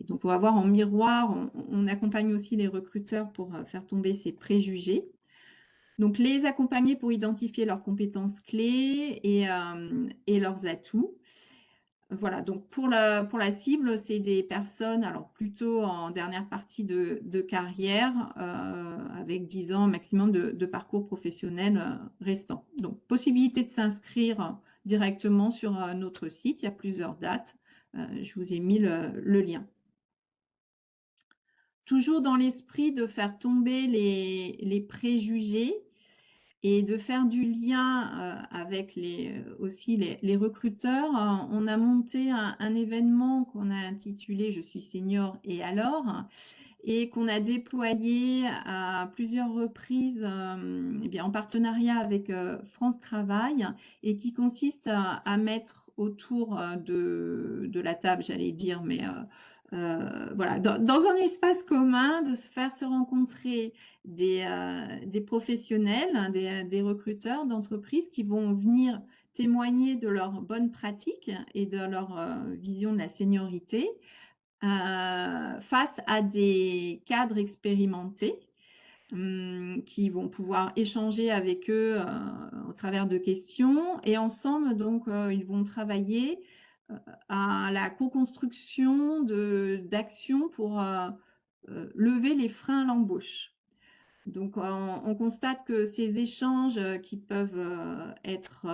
Et donc, on va voir en miroir, on accompagne aussi les recruteurs pour faire tomber ces préjugés. Donc, les accompagner pour identifier leurs compétences clés et leurs atouts. Voilà, donc pour la cible, c'est des personnes, alors plutôt en dernière partie de carrière, avec 10 ans maximum de parcours professionnel restant. Donc, possibilité de s'inscrire directement sur notre site, il y a plusieurs dates. Je vous ai mis le lien. Toujours dans l'esprit de faire tomber les préjugés, et de faire du lien avec aussi les recruteurs. On a monté un événement qu'on a intitulé « Je suis senior et alors ?» et qu'on a déployé à plusieurs reprises eh bien, en partenariat avec France Travail, et qui consiste à mettre autour de la table, j'allais dire, mais voilà, dans un espace commun, de se faire se rencontrer des professionnels, hein, des recruteurs d'entreprises qui vont venir témoigner de leurs bonnes pratiques et de leur vision de la seniorité, face à des cadres expérimentés qui vont pouvoir échanger avec eux au travers de questions. Et ensemble, donc, ils vont travailler à la co-construction d'actions pour lever les freins à l'embauche. Donc, on constate que ces échanges qui peuvent être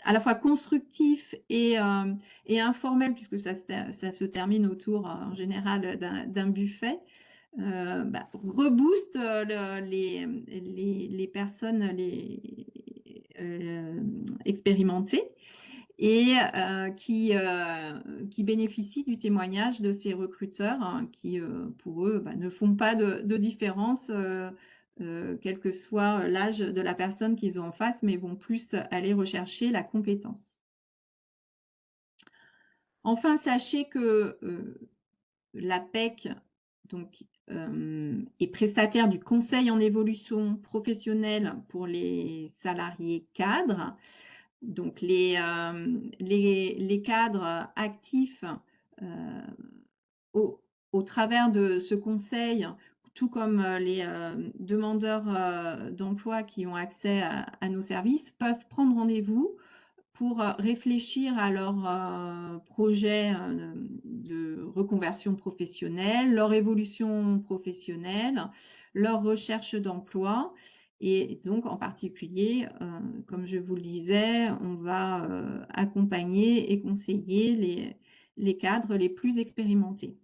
à la fois constructifs et informels, puisque ça se termine autour, en général, d'un buffet, rebooste les personnes expérimentées et qui bénéficient du témoignage de ces recruteurs, hein, qui, pour eux, ne font pas de différence, quel que soit l'âge de la personne qu'ils ont en face, mais vont plus aller rechercher la compétence. Enfin, sachez que l'APEC donc, est prestataire du conseil en évolution professionnelle pour les salariés cadres. Donc, les cadres actifs, au travers de ce conseil, tout comme les demandeurs d'emploi qui ont accès à nos services, peuvent prendre rendez-vous pour réfléchir à leur projet de reconversion professionnelle, leur évolution professionnelle, leur recherche d'emploi. Et donc, en particulier, comme je vous le disais, on va accompagner et conseiller les cadres les plus expérimentés.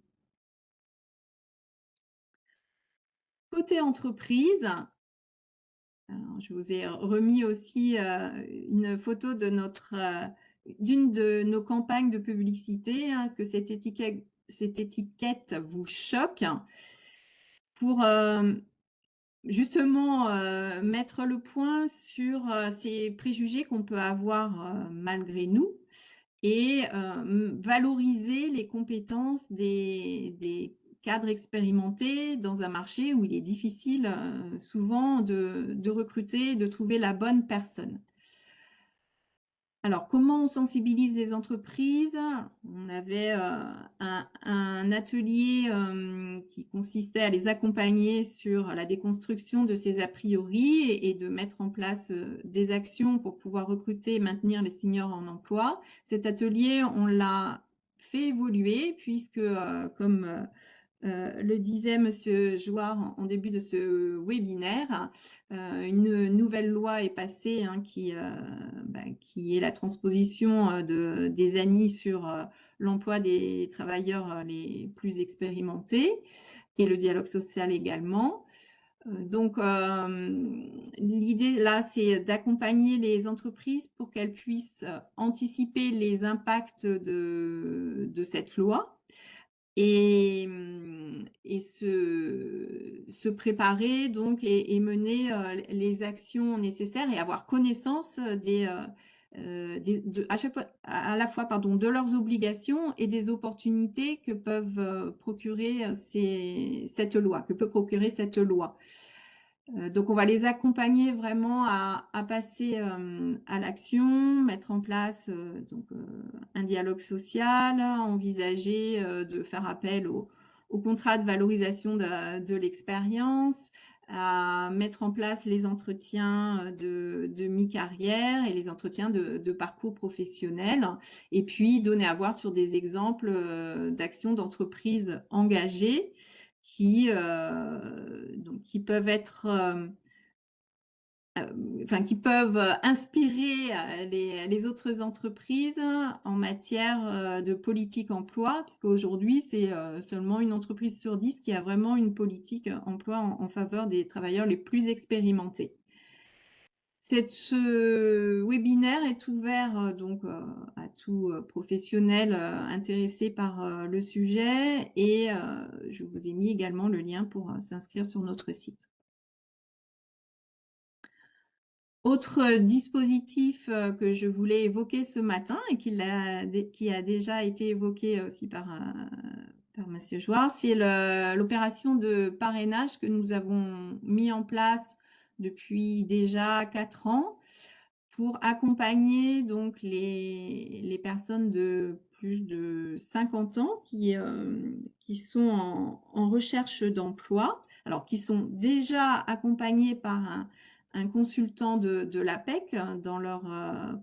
Côté entreprise, alors, je vous ai remis aussi une photo de d'une de nos campagnes de publicité. Hein. Est-ce que cette étiquette vous choque? Pour justement mettre le point sur ces préjugés qu'on peut avoir malgré nous, et valoriser les compétences des cadres expérimentés dans un marché où il est difficile souvent de recruter, de trouver la bonne personne. Alors, comment on sensibilise les entreprises? On avait un atelier qui consistait à les accompagner sur la déconstruction de ces a priori et de mettre en place des actions pour pouvoir recruter et maintenir les seniors en emploi. Cet atelier, on l'a fait évoluer puisque, comme le disait Monsieur Jouard en début de ce webinaire, une nouvelle loi est passée, hein, qui est la transposition des ANI sur l'emploi des travailleurs les plus expérimentés et le dialogue social également. Donc, l'idée là, c'est d'accompagner les entreprises pour qu'elles puissent anticiper les impacts de cette loi et se préparer donc et mener les actions nécessaires et avoir connaissance à la fois de leurs obligations et des opportunités que peuvent procurer cette loi, que peut procurer cette loi. Donc, on va les accompagner vraiment à passer à l'action, mettre en place un dialogue social, envisager de faire appel au contrat de valorisation de l'expérience, à mettre en place les entretiens de mi-carrière et les entretiens de parcours professionnel, et puis donner à voir sur des exemples d'actions d'entreprises engagées qui peuvent être qui peuvent inspirer les autres entreprises en matière de politique emploi, puisqu'aujourd'hui, c'est seulement une entreprise sur 10 qui a vraiment une politique emploi en faveur des travailleurs les plus expérimentés. Ce webinaire est ouvert donc à tout professionnel intéressé par le sujet et je vous ai mis également le lien pour s'inscrire sur notre site. Autre dispositif que je voulais évoquer ce matin et qui a déjà été évoqué aussi par Monsieur Jouard, c'est l'opération de parrainage que nous avons mis en place depuis déjà 4 ans pour accompagner donc les personnes de plus de 50 ans qui sont en recherche d'emploi, alors qui sont déjà accompagnés par un consultant de l'APEC dans leur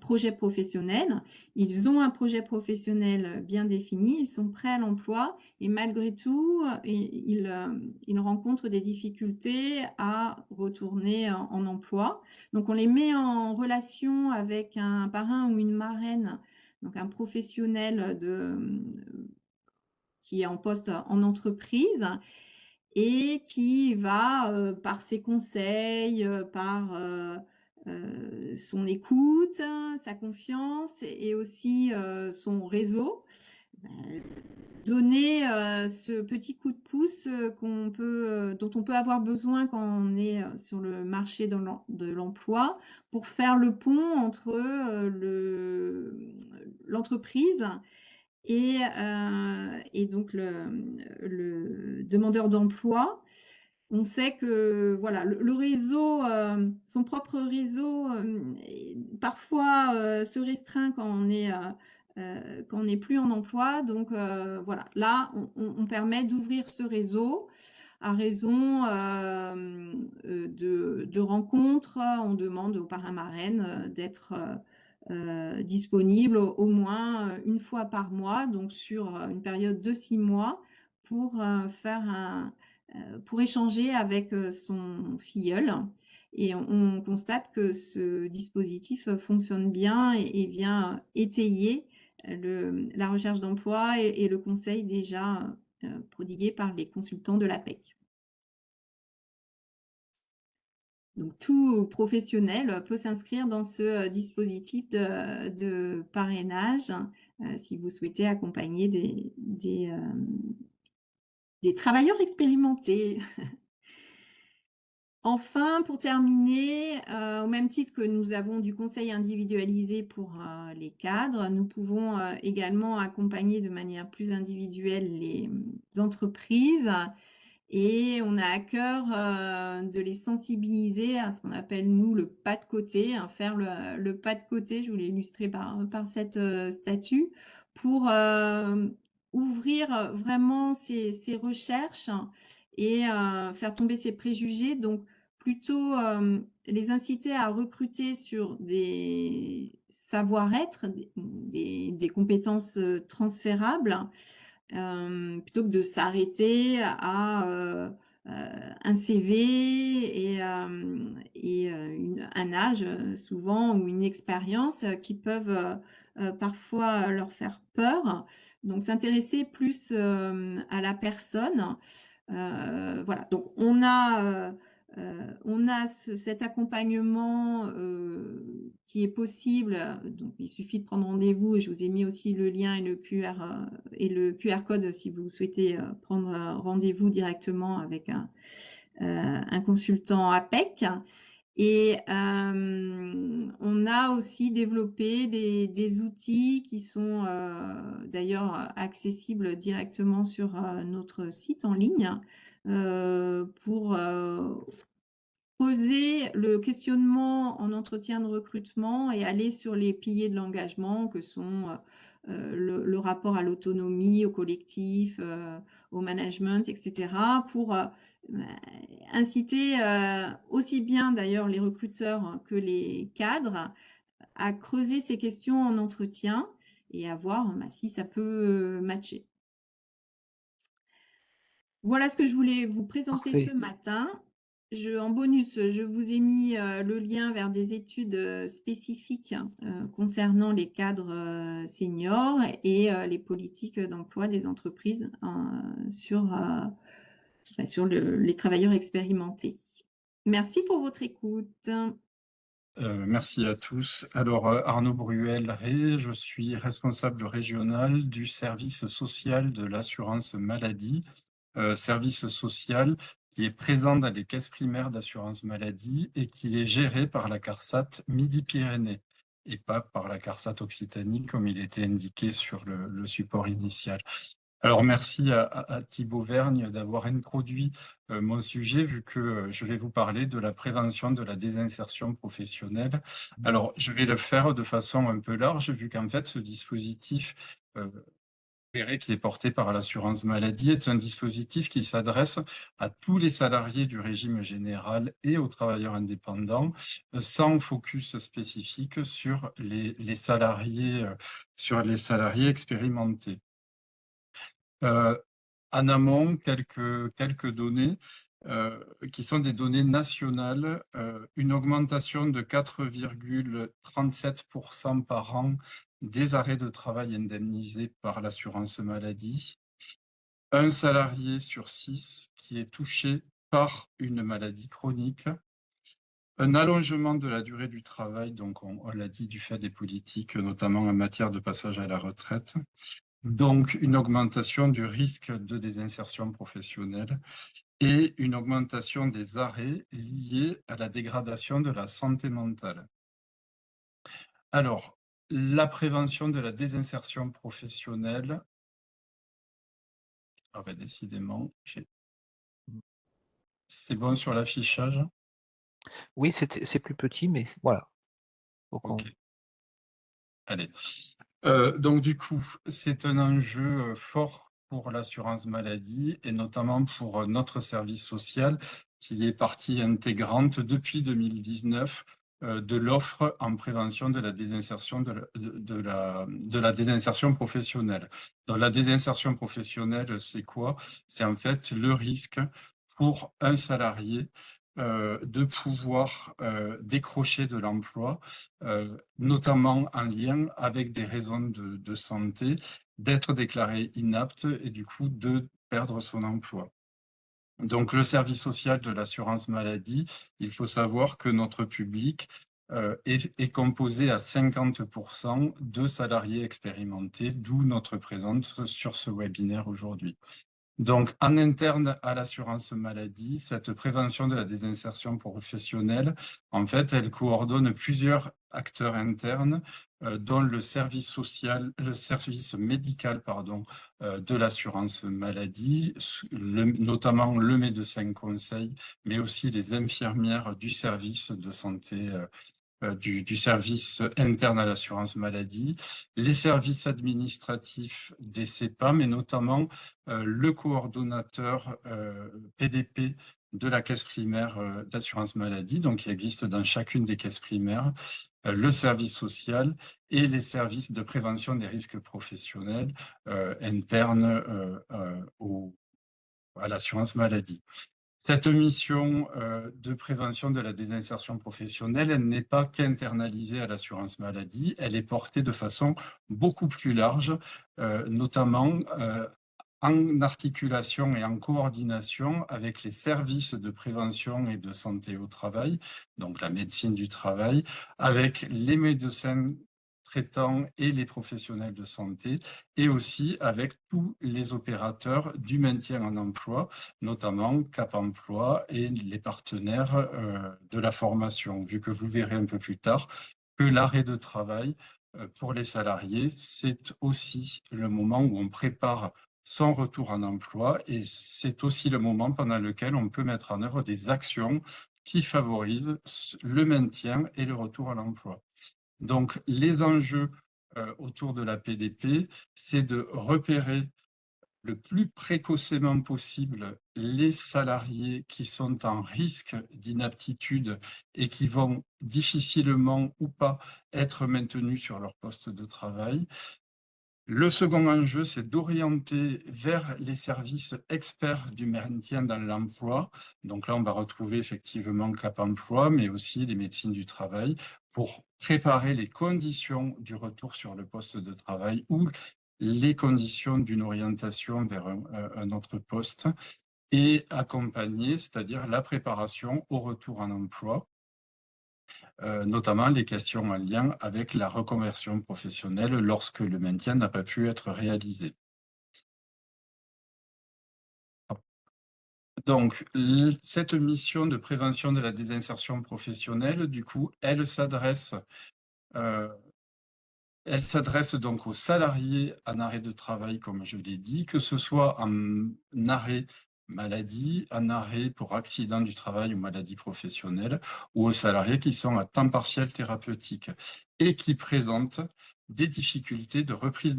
projet professionnel. Ils ont un projet professionnel bien défini, ils sont prêts à l'emploi et malgré tout, ils rencontrent des difficultés à retourner en emploi. Donc, on les met en relation avec un parrain ou une marraine, donc un professionnel qui est en poste en entreprise et qui va, par ses conseils, par son écoute, sa confiance et aussi son réseau, donner ce petit coup de pouce dont on peut avoir besoin quand on est sur le marché de l'emploi pour faire le pont entre l'entreprise et donc le demandeur d'emploi. On sait que voilà, le réseau, son propre réseau, parfois se restreint quand on n'est plus en emploi. Donc voilà, là, on permet d'ouvrir ce réseau à raison de rencontres. On demande aux parrains marraines d'être disponibles au moins une fois par mois, donc sur une période de 6 mois, pour pour échanger avec son filleul. Et on constate que ce dispositif fonctionne bien et vient étayer la recherche d'emploi et le conseil déjà prodigué par les consultants de l'APEC. Donc, tout professionnel peut s'inscrire dans ce dispositif de parrainage si vous souhaitez accompagner des travailleurs expérimentés. Enfin, pour terminer, au même titre que nous avons du conseil individualisé pour les cadres, nous pouvons également accompagner de manière plus individuelle les entreprises et on a à cœur de les sensibiliser à ce qu'on appelle, nous, le pas de côté, faire le pas de côté, je voulais illustrer par cette statue, pour ouvrir vraiment ces recherches et faire tomber ces préjugés. Donc, plutôt les inciter à recruter sur des savoir-être, des compétences transférables, plutôt que de s'arrêter à un CV et un âge souvent ou une expérience qui peuvent parfois leur faire peur. Donc, s'intéresser plus à la personne. Voilà, donc on a cet accompagnement qui est possible. Donc, il suffit de prendre rendez-vous et je vous ai mis aussi le lien et le QR code si vous souhaitez prendre rendez-vous directement avec un consultant APEC. Et on a aussi développé des outils qui sont d'ailleurs accessibles directement sur notre site en ligne pour poser le questionnement en entretien de recrutement et aller sur les piliers de l'engagement que sont le rapport à l'autonomie, au collectif, au management, etc. pour inciter aussi bien d'ailleurs les recruteurs que les cadres à creuser ces questions en entretien et à voir si ça peut matcher. Voilà ce que je voulais vous présenter Parfait. ce matin. En bonus, je vous ai mis le lien vers des études spécifiques concernant les cadres seniors et les politiques d'emploi des entreprises sur les travailleurs expérimentés. Merci pour votre écoute. Merci à tous. Alors, Arnaud Bruel-Ré, je suis responsable régional du service social de l'assurance maladie, service social qui est présent dans les caisses primaires d'assurance maladie et qui est géré par la CARSAT Midi-Pyrénées et pas par la CARSAT Occitanie comme il était indiqué sur le support initial. Alors, merci à Thibaut Vergne d'avoir introduit mon sujet, vu que je vais vous parler de la prévention de la désinsertion professionnelle. Alors, je vais le faire de façon un peu large, vu qu'en fait, ce dispositif, vous verrez qu'il est porté par l'assurance maladie, est un dispositif qui s'adresse à tous les salariés du régime général et aux travailleurs indépendants, sans focus spécifique sur les salariés expérimentés. En amont, quelques données qui sont des données nationales, une augmentation de 4,37% par an des arrêts de travail indemnisés par l'assurance maladie. Un salarié sur 6 qui est touché par une maladie chronique. Un allongement de la durée du travail, donc on l'a dit, du fait des politiques, notamment en matière de passage à la retraite. Donc, une augmentation du risque de désinsertion professionnelle et une augmentation des arrêts liés à la dégradation de la santé mentale. Alors, la prévention de la désinsertion professionnelle, ah ben décidément, c'est bon sur l'affichage? Oui, c'est plus petit, mais voilà. Ok. Allez. Donc du coup, c'est un enjeu fort pour l'assurance maladie et notamment pour notre service social qui est partie intégrante depuis 2019 de l'offre en prévention de la désinsertion de la désinsertion professionnelle. Donc la désinsertion professionnelle, c'est quoi? C'est en fait le risque pour un salarié de pouvoir décrocher de l'emploi, notamment en lien avec des raisons de santé, d'être déclaré inapte et du coup de perdre son emploi. Donc le service social de l'assurance maladie, il faut savoir que notre public est composé à 50% de salariés expérimentés, d'où notre présence sur ce webinaire aujourd'hui. Donc, en interne à l'assurance maladie, cette prévention de la désinsertion professionnelle, en fait, elle coordonne plusieurs acteurs internes, dont le service médical, de l'assurance maladie, notamment le médecin conseil, mais aussi les infirmières du service de santé du service interne à l'assurance maladie, les services administratifs des CEPAM et notamment le coordonnateur PDP de la caisse primaire d'assurance maladie, donc qui existe dans chacune des caisses primaires, le service social et les services de prévention des risques professionnels internes à l'assurance maladie. Cette mission de prévention de la désinsertion professionnelle, elle n'est pas qu'internalisée à l'assurance maladie, elle est portée de façon beaucoup plus large, notamment en articulation et en coordination avec les services de prévention et de santé au travail, donc la médecine du travail, avec les médecins traitants et les professionnels de santé, et aussi avec tous les opérateurs du maintien en emploi, notamment Cap Emploi et les partenaires de la formation, vu que vous verrez un peu plus tard que l'arrêt de travail pour les salariés, c'est aussi le moment où on prépare son retour en emploi et c'est aussi le moment pendant lequel on peut mettre en œuvre des actions qui favorisent le maintien et le retour à l'emploi. Donc, les enjeux autour de la PDP, c'est de repérer le plus précocement possible les salariés qui sont en risque d'inaptitude et qui vont difficilement ou pas être maintenus sur leur poste de travail. Le second enjeu, c'est d'orienter vers les services experts du maintien dans l'emploi. Donc là, on va retrouver effectivement Cap Emploi, mais aussi les médecines du travail pour préparer les conditions du retour sur le poste de travail ou les conditions d'une orientation vers un autre poste et accompagner, c'est-à-dire la préparation au retour en emploi. notamment les questions en lien avec la reconversion professionnelle lorsque le maintien n'a pas pu être réalisé. Donc, cette mission de prévention de la désinsertion professionnelle, du coup, elle s'adresse donc aux salariés en arrêt de travail, comme je l'ai dit, que ce soit en arrêt maladie, en arrêt pour accident du travail ou maladie professionnelle, ou aux salariés qui sont à temps partiel thérapeutique et qui présentent des difficultés de reprise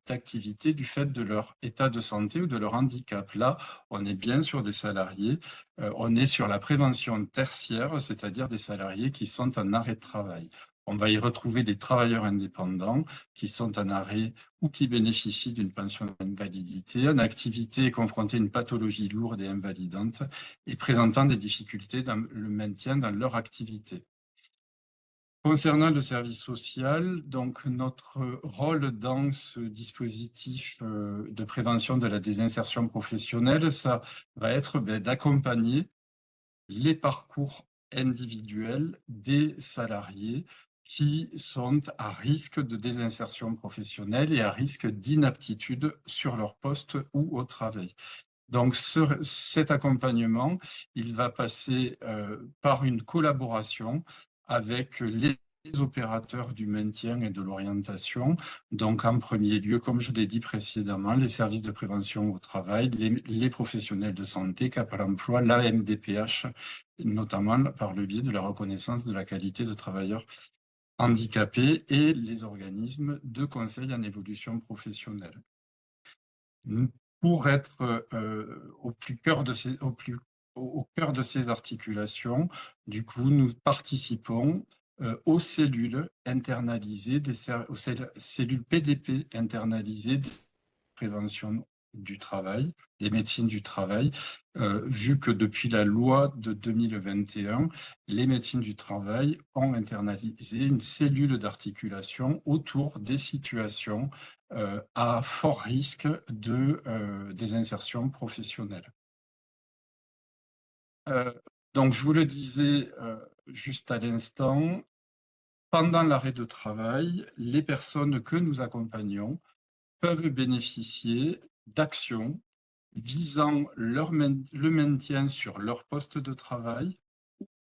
d'activité du fait de leur état de santé ou de leur handicap. Là, on est bien sur des salariés, on est sur la prévention tertiaire, c'est-à-dire des salariés qui sont en arrêt de travail. On va y retrouver des travailleurs indépendants qui sont en arrêt ou qui bénéficient d'une pension d'invalidité, en activité et confrontés à une pathologie lourde et invalidante et présentant des difficultés dans le maintien dans leur activité. Concernant le service social, donc notre rôle dans ce dispositif de prévention de la désinsertion professionnelle, ça va être d'accompagner les parcours individuels des salariés qui sont à risque de désinsertion professionnelle et à risque d'inaptitude sur leur poste ou au travail. Donc cet accompagnement, il va passer par une collaboration avec les opérateurs du maintien et de l'orientation. Donc en premier lieu, comme je l'ai dit précédemment, les services de prévention au travail, les professionnels de santé, Cap à l'emploi, la MDPH, notamment par le biais de la reconnaissance de la qualité de travailleurs handicapés et les organismes de conseil en évolution professionnelle. Pour être au cœur de ces articulations, du coup, nous participons aux cellules internalisées, aux cellules PDP internalisées de prévention du travail, des médecines du travail, vu que depuis la loi de 2021, les médecines du travail ont internalisé une cellule d'articulation autour des situations à fort risque de désinsertion professionnelle. Donc, je vous le disais juste à l'instant, pendant l'arrêt de travail, les personnes que nous accompagnons peuvent bénéficier d'actions visant le maintien sur leur poste de travail,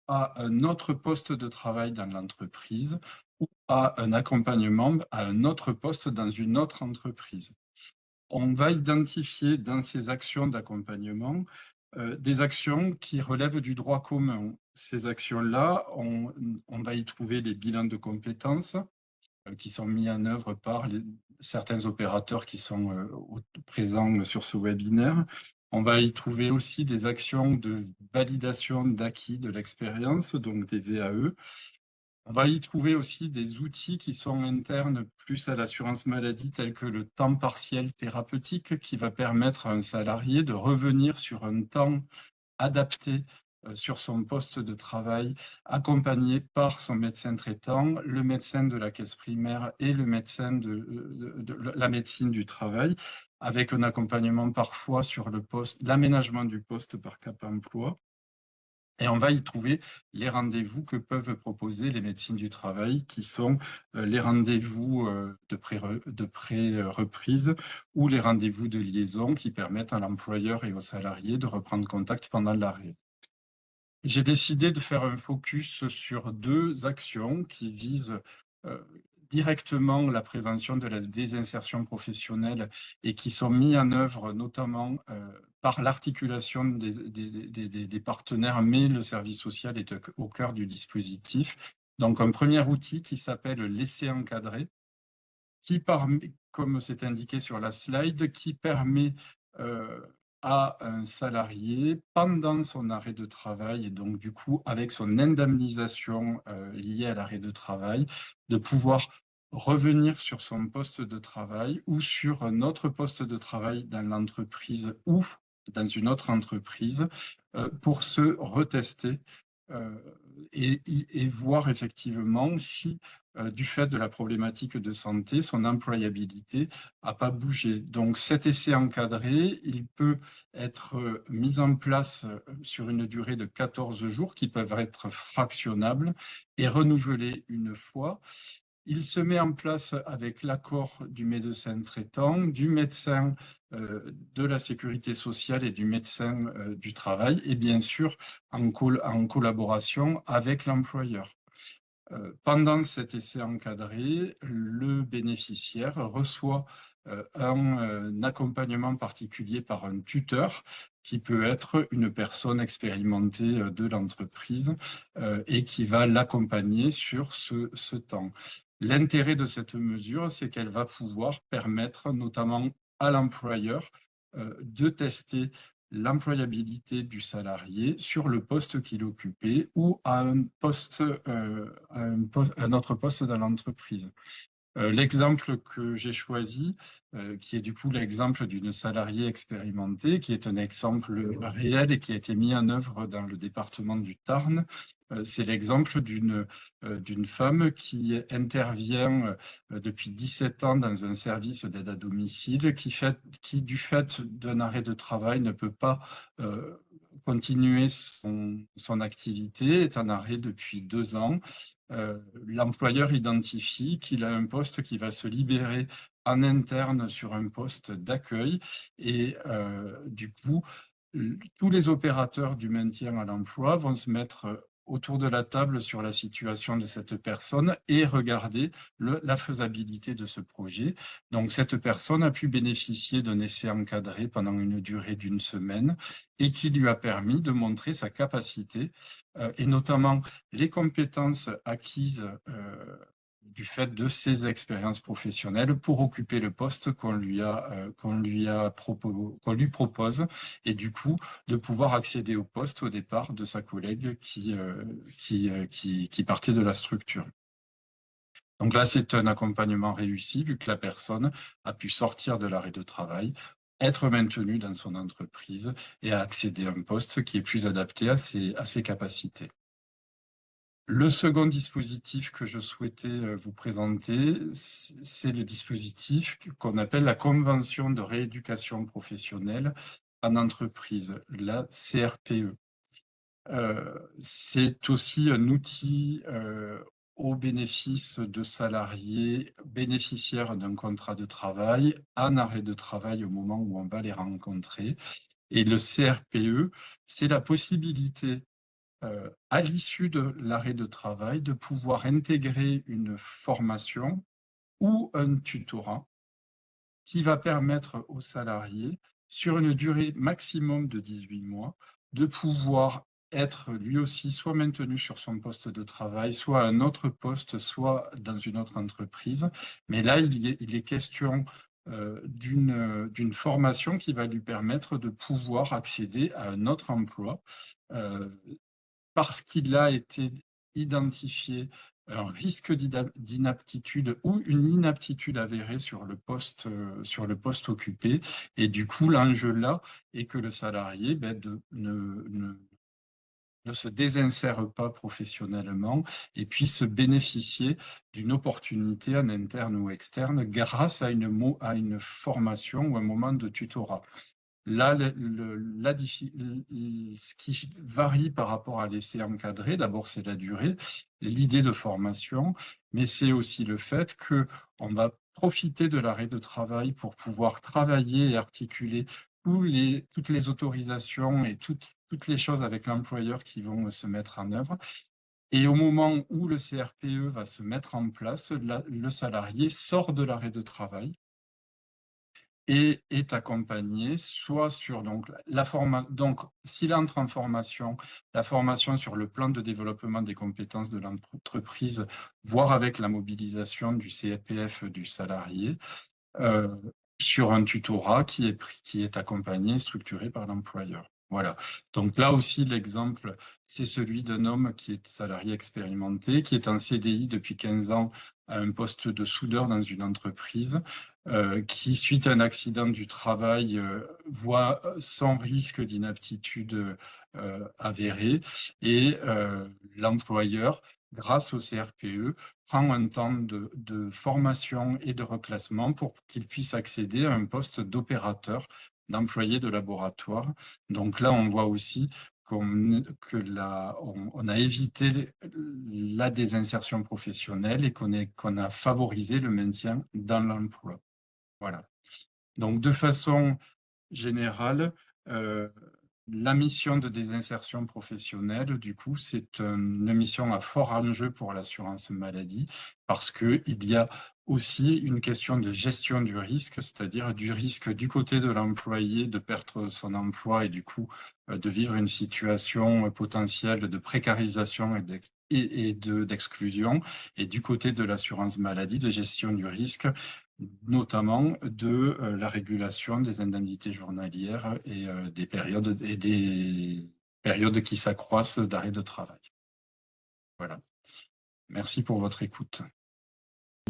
à un autre poste de travail dans l'entreprise ou à un accompagnement à un autre poste dans une autre entreprise. On va identifier dans ces actions d'accompagnement des actions qui relèvent du droit commun. Ces actions-là, on va y trouver les bilans de compétences qui sont mis en œuvre par certains opérateurs qui sont présents sur ce webinaire. On va y trouver aussi des actions de validation d'acquis de l'expérience, donc des VAE. On va y trouver aussi des outils qui sont internes plus à l'assurance maladie, tels que le temps partiel thérapeutique, qui va permettre à un salarié de revenir sur un temps adapté sur son poste de travail, accompagné par son médecin traitant, le médecin de la caisse primaire et le médecin de la médecine du travail, avec un accompagnement parfois sur le poste, l'aménagement du poste par Cap Emploi. Et on va y trouver les rendez-vous que peuvent proposer les médecines du travail, qui sont les rendez-vous de pré-reprise ou les rendez-vous de liaison qui permettent à l'employeur et aux salariés de reprendre contact pendant l'arrêt. J'ai décidé de faire un focus sur deux actions qui visent directement la prévention de la désinsertion professionnelle et qui sont mis en œuvre notamment par l'articulation des partenaires, mais le service social est au cœur du dispositif. Donc un premier outil qui s'appelle l'essai encadré, qui comme c'est indiqué sur la slide, qui permet à un salarié, pendant son arrêt de travail, et donc du coup avec son indemnisation liée à l'arrêt de travail, de pouvoir revenir sur son poste de travail ou sur un autre poste de travail dans l'entreprise ou dans une autre entreprise pour se retester et voir effectivement si, du fait de la problématique de santé, son employabilité n'a pas bougé. Donc cet essai encadré, il peut être mis en place sur une durée de 14 jours qui peuvent être fractionnables et renouvelés une fois. Il se met en place avec l'accord du médecin traitant, du médecin de la sécurité sociale et du médecin du travail, et bien sûr en collaboration avec l'employeur. Pendant cet essai encadré, le bénéficiaire reçoit un accompagnement particulier par un tuteur qui peut être une personne expérimentée de l'entreprise et qui va l'accompagner sur ce temps. L'intérêt de cette mesure, c'est qu'elle va pouvoir permettre notamment à l'employeur de tester l'employabilité du salarié sur le poste qu'il occupait ou à un autre poste dans l'entreprise. L'exemple que j'ai choisi, qui est du coup l'exemple d'une salariée expérimentée, qui est un exemple réel et qui a été mis en œuvre dans le département du Tarn, c'est l'exemple d'une femme qui intervient depuis 17 ans dans un service d'aide à domicile, qui du fait d'un arrêt de travail ne peut pas continuer son activité, est en arrêt depuis 2 ans. L'employeur identifie qu'il a un poste qui va se libérer en interne sur un poste d'accueil et du coup, tous les opérateurs du maintien à l'emploi vont se mettre autour de la table sur la situation de cette personne et regarder la faisabilité de ce projet. Donc cette personne a pu bénéficier d'un essai encadré pendant une durée d'1 semaine et qui lui a permis de montrer sa capacité et notamment les compétences acquises du fait de ses expériences professionnelles pour occuper le poste qu'on lui propose et du coup de pouvoir accéder au poste au départ de sa collègue qui partait de la structure. Donc là, c'est un accompagnement réussi vu que la personne a pu sortir de l'arrêt de travail, être maintenue dans son entreprise et accéder à un poste qui est plus adapté à ses capacités. Le second dispositif que je souhaitais vous présenter, c'est le dispositif qu'on appelle la Convention de rééducation professionnelle en entreprise, la CRPE. C'est aussi un outil au bénéfice de salariés bénéficiaires d'un contrat de travail, en arrêt de travail au moment où on va les rencontrer. Et le CRPE, c'est la possibilité à l'issue de l'arrêt de travail, de pouvoir intégrer une formation ou un tutorat qui va permettre aux salariés, sur une durée maximum de 18 mois, de pouvoir être lui aussi soit maintenu sur son poste de travail, soit à un autre poste, soit dans une autre entreprise. Mais là, il est question d'une formation qui va lui permettre de pouvoir accéder à un autre emploi parce qu'il a été identifié un risque d'inaptitude ou une inaptitude avérée sur le poste occupé. Et du coup, l'enjeu là est que le salarié ne se désinsère pas professionnellement et puisse bénéficier d'une opportunité en interne ou externe grâce à une formation ou un moment de tutorat. Là, ce qui varie par rapport à l'essai encadré, d'abord c'est la durée, l'idée de formation, mais c'est aussi le fait qu'on va profiter de l'arrêt de travail pour pouvoir travailler et articuler toutes les autorisations et toutes les choses avec l'employeur qui vont se mettre en œuvre. Et au moment où le CRPE va se mettre en place, le salarié sort de l'arrêt de travail et est accompagné soit sur donc s'il entre en formation, la formation sur le plan de développement des compétences de l'entreprise, voire avec la mobilisation du CPF du salarié, sur un tutorat qui est accompagné, structuré par l'employeur. Voilà. Donc là aussi, l'exemple, c'est celui d'un homme qui est salarié expérimenté, qui est en CDI depuis 15 ans à un poste de soudeur dans une entreprise qui, suite à un accident du travail, voit sans risque d'inaptitude avéré, et l'employeur, grâce au CRPE, prend un temps de formation et de reclassement pour qu'il puisse accéder à un poste d'opérateur, d'employé de laboratoire. Donc là, on voit aussi on a évité la désinsertion professionnelle et qu'on a favorisé le maintien dans l'emploi. Voilà. Donc, de façon générale, la mission de désinsertion professionnelle, du coup, c'est une mission à fort enjeu pour l'assurance maladie parce qu'il y a aussi une question de gestion du risque, c'est-à-dire du risque du côté de l'employé de perdre son emploi et du coup de vivre une situation potentielle de précarisation et d'exclusion, et du côté de l'assurance maladie, de gestion du risque, notamment de la régulation des indemnités journalières et des périodes qui s'accroissent d'arrêt de travail. Voilà. Merci pour votre écoute.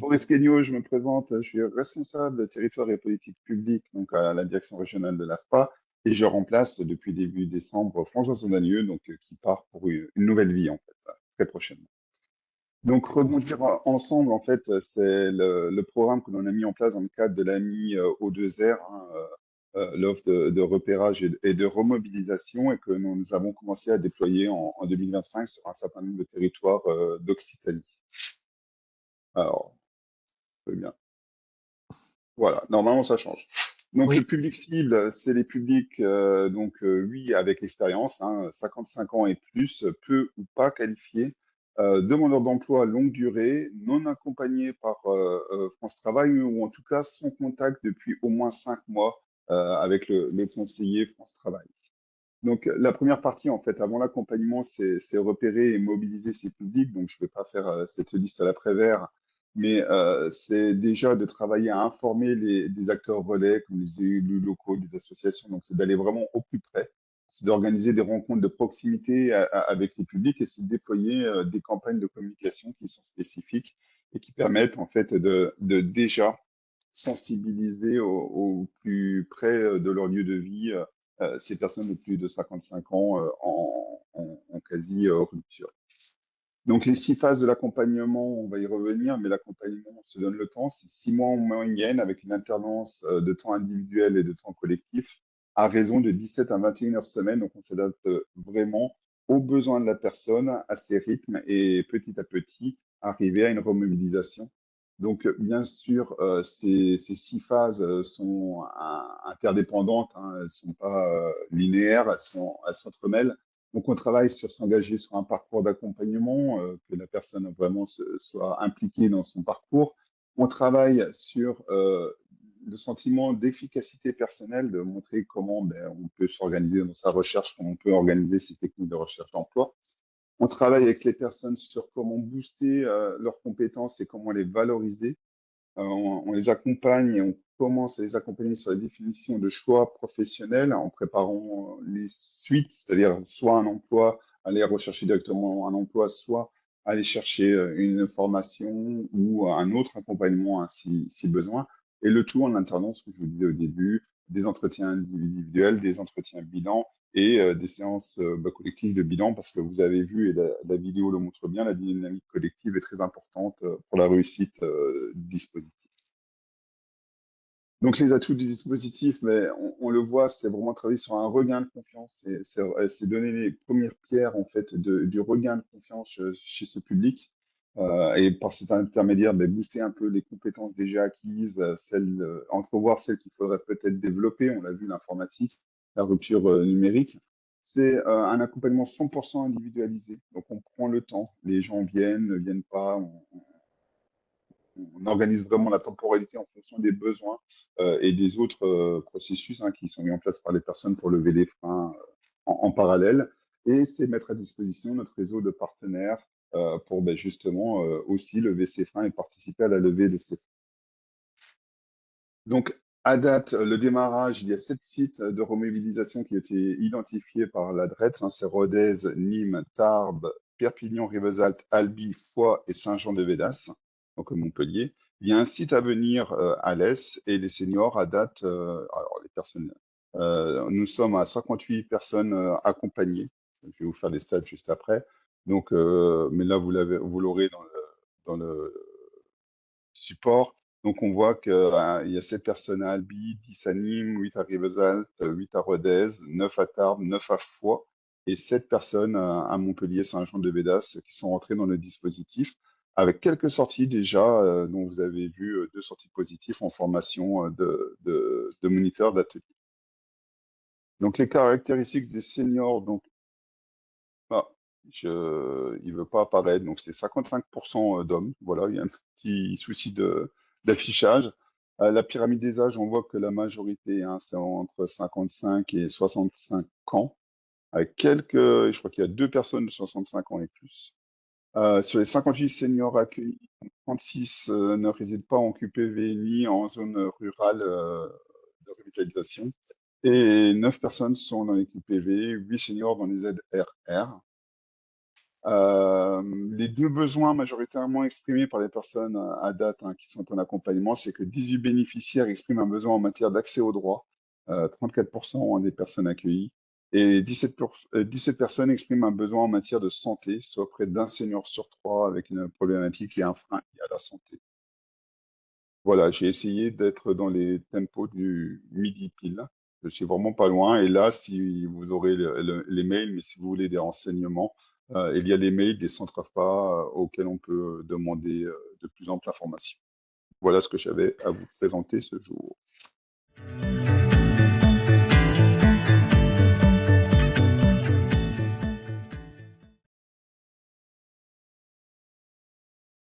Boris Guignot, je me présente, je suis responsable de territoire et politique publique donc à la direction régionale de l'AFPA, et je remplace depuis début décembre François Sondanieux, donc qui part pour une nouvelle vie en fait, très prochainement. Donc, rebondir ensemble, en fait, c'est le programme que l'on a mis en place dans le cadre de l'AMI O2R, l'offre de repérage et de remobilisation, et que nous avons commencé à déployer en 2025 sur un certain nombre de territoires d'Occitanie. Alors, très bien. Voilà, normalement, ça change. Donc, Oui. le public cible, c'est les publics, oui, avec expérience, 55 ans et plus, peu ou pas qualifiés, demandeurs d'emploi longue durée, non accompagnés par France Travail, ou en tout cas sans contact depuis au moins 5 mois avec le conseiller France Travail. Donc, la première partie, en fait, avant l'accompagnement, c'est repérer et mobiliser ces publics. Donc, je ne vais pas faire cette liste à l'après-vert, mais c'est déjà de travailler à informer des acteurs relais, comme les élus locaux, des associations. Donc, c'est d'aller vraiment au plus près. C'est d'organiser des rencontres de proximité avec les publics, et c'est de déployer des campagnes de communication qui sont spécifiques et qui permettent, en fait, de déjà sensibiliser au plus près de leur lieu de vie ces personnes de plus de 55 ans en quasi rupture. Donc, les 6 phases de l'accompagnement, on va y revenir, mais l'accompagnement, on se donne le temps. C'est 6 mois en moyenne avec une alternance de temps individuel et de temps collectif à raison de 17 à 21 heures semaine. Donc, on s'adapte vraiment aux besoins de la personne, à ses rythmes, et petit à petit, arriver à une remobilisation. Donc, bien sûr, ces 6 phases sont interdépendantes, elles ne sont pas linéaires, elles s'entremêlent. Donc, on travaille sur s'engager sur un parcours d'accompagnement, que la personne vraiment soit impliquée dans son parcours. On travaille sur le sentiment d'efficacité personnelle, de montrer comment on peut s'organiser dans sa recherche, comment on peut organiser ses techniques de recherche d'emploi. On travaille avec les personnes sur comment booster leurs compétences et comment les valoriser. On les accompagne et on commence à les accompagner sur la définition de choix professionnels en préparant les suites, c'est-à-dire soit un emploi, aller rechercher directement un emploi, soit aller chercher une formation ou un autre accompagnement si besoin. Et le tout en alternance, comme je vous disais au début, des entretiens individuels, des entretiens bilan et des séances collectives de bilan, parce que vous avez vu, et la vidéo le montre bien, la dynamique collective est très importante pour la réussite du dispositif. Donc, les atouts du dispositif, mais on le voit, c'est vraiment travailler sur un regain de confiance. C'est donner les premières pierres, en fait, du regain de confiance chez ce public. Et par cet intermédiaire, booster un peu les compétences déjà acquises, entrevoir celles qu'il faudrait peut-être développer. On l'a vu, l'informatique, la rupture numérique. C'est un accompagnement 100% individualisé. Donc, on prend le temps. Les gens viennent, ne viennent pas. On organise vraiment la temporalité en fonction des besoins et des autres processus qui sont mis en place par les personnes pour lever les freins en parallèle. Et c'est mettre à disposition notre réseau de partenaires pour justement aussi lever ces freins et participer à la levée de ces freins. Donc, à date, le démarrage, il y a 7 sites de remobilisation qui ont été identifiés par la DRETS. C'est Rodez, Nîmes, Tarbes, Perpignan, Rivesaltes, Albi, Foix et Saint-Jean-de-Védas. donc à Montpellier. Il y a un site à venir à l'Est et les seniors à date, alors les personnes, nous sommes à 58 personnes accompagnées. Je vais vous faire les stats juste après. Donc, mais là, vous l'aurez dans le support. Donc, on voit qu'il y a 7 personnes à Albi, 10 à Nîmes, 8 à Rivesaltes, 8 à Rodez, 9 à Tarbes, 9 à Foix et 7 personnes à Montpellier, Saint-Jean-de-Védas qui sont rentrées dans le dispositif avec quelques sorties déjà, dont vous avez vu 2 sorties positives en formation de moniteurs d'atelier. Donc, les caractéristiques des seniors, donc, ah, il ne veut pas apparaître, donc c'est 55% d'hommes. Voilà, il y a un petit souci d'affichage. La pyramide des âges, on voit que la majorité, hein, c'est entre 55 et 65 ans, avec je crois qu'il y a 2 personnes de 65 ans et plus. Sur les 58 seniors accueillis, 36 ne résident pas en QPV ni en zone rurale de revitalisation. Et 9 personnes sont dans les QPV, 8 seniors dans les ZRR. Les 2 besoins majoritairement exprimés par les personnes à date hein, qui sont en accompagnement, c'est que 18 bénéficiaires expriment un besoin en matière d'accès aux droits, 34% des personnes accueillies, et 17 personnes expriment un besoin en matière de santé, soit près d'un senior sur 3 avec une problématique et un frein lié à la santé. Voilà, j'ai essayé d'être dans les tempos du midi pile. Je suis vraiment pas loin. Et là, si vous aurez les mails, mais si vous voulez des renseignements, il y a les mails des centres AFPA auxquels on peut demander de plus amples informations. Voilà ce que j'avais à vous présenter ce jour.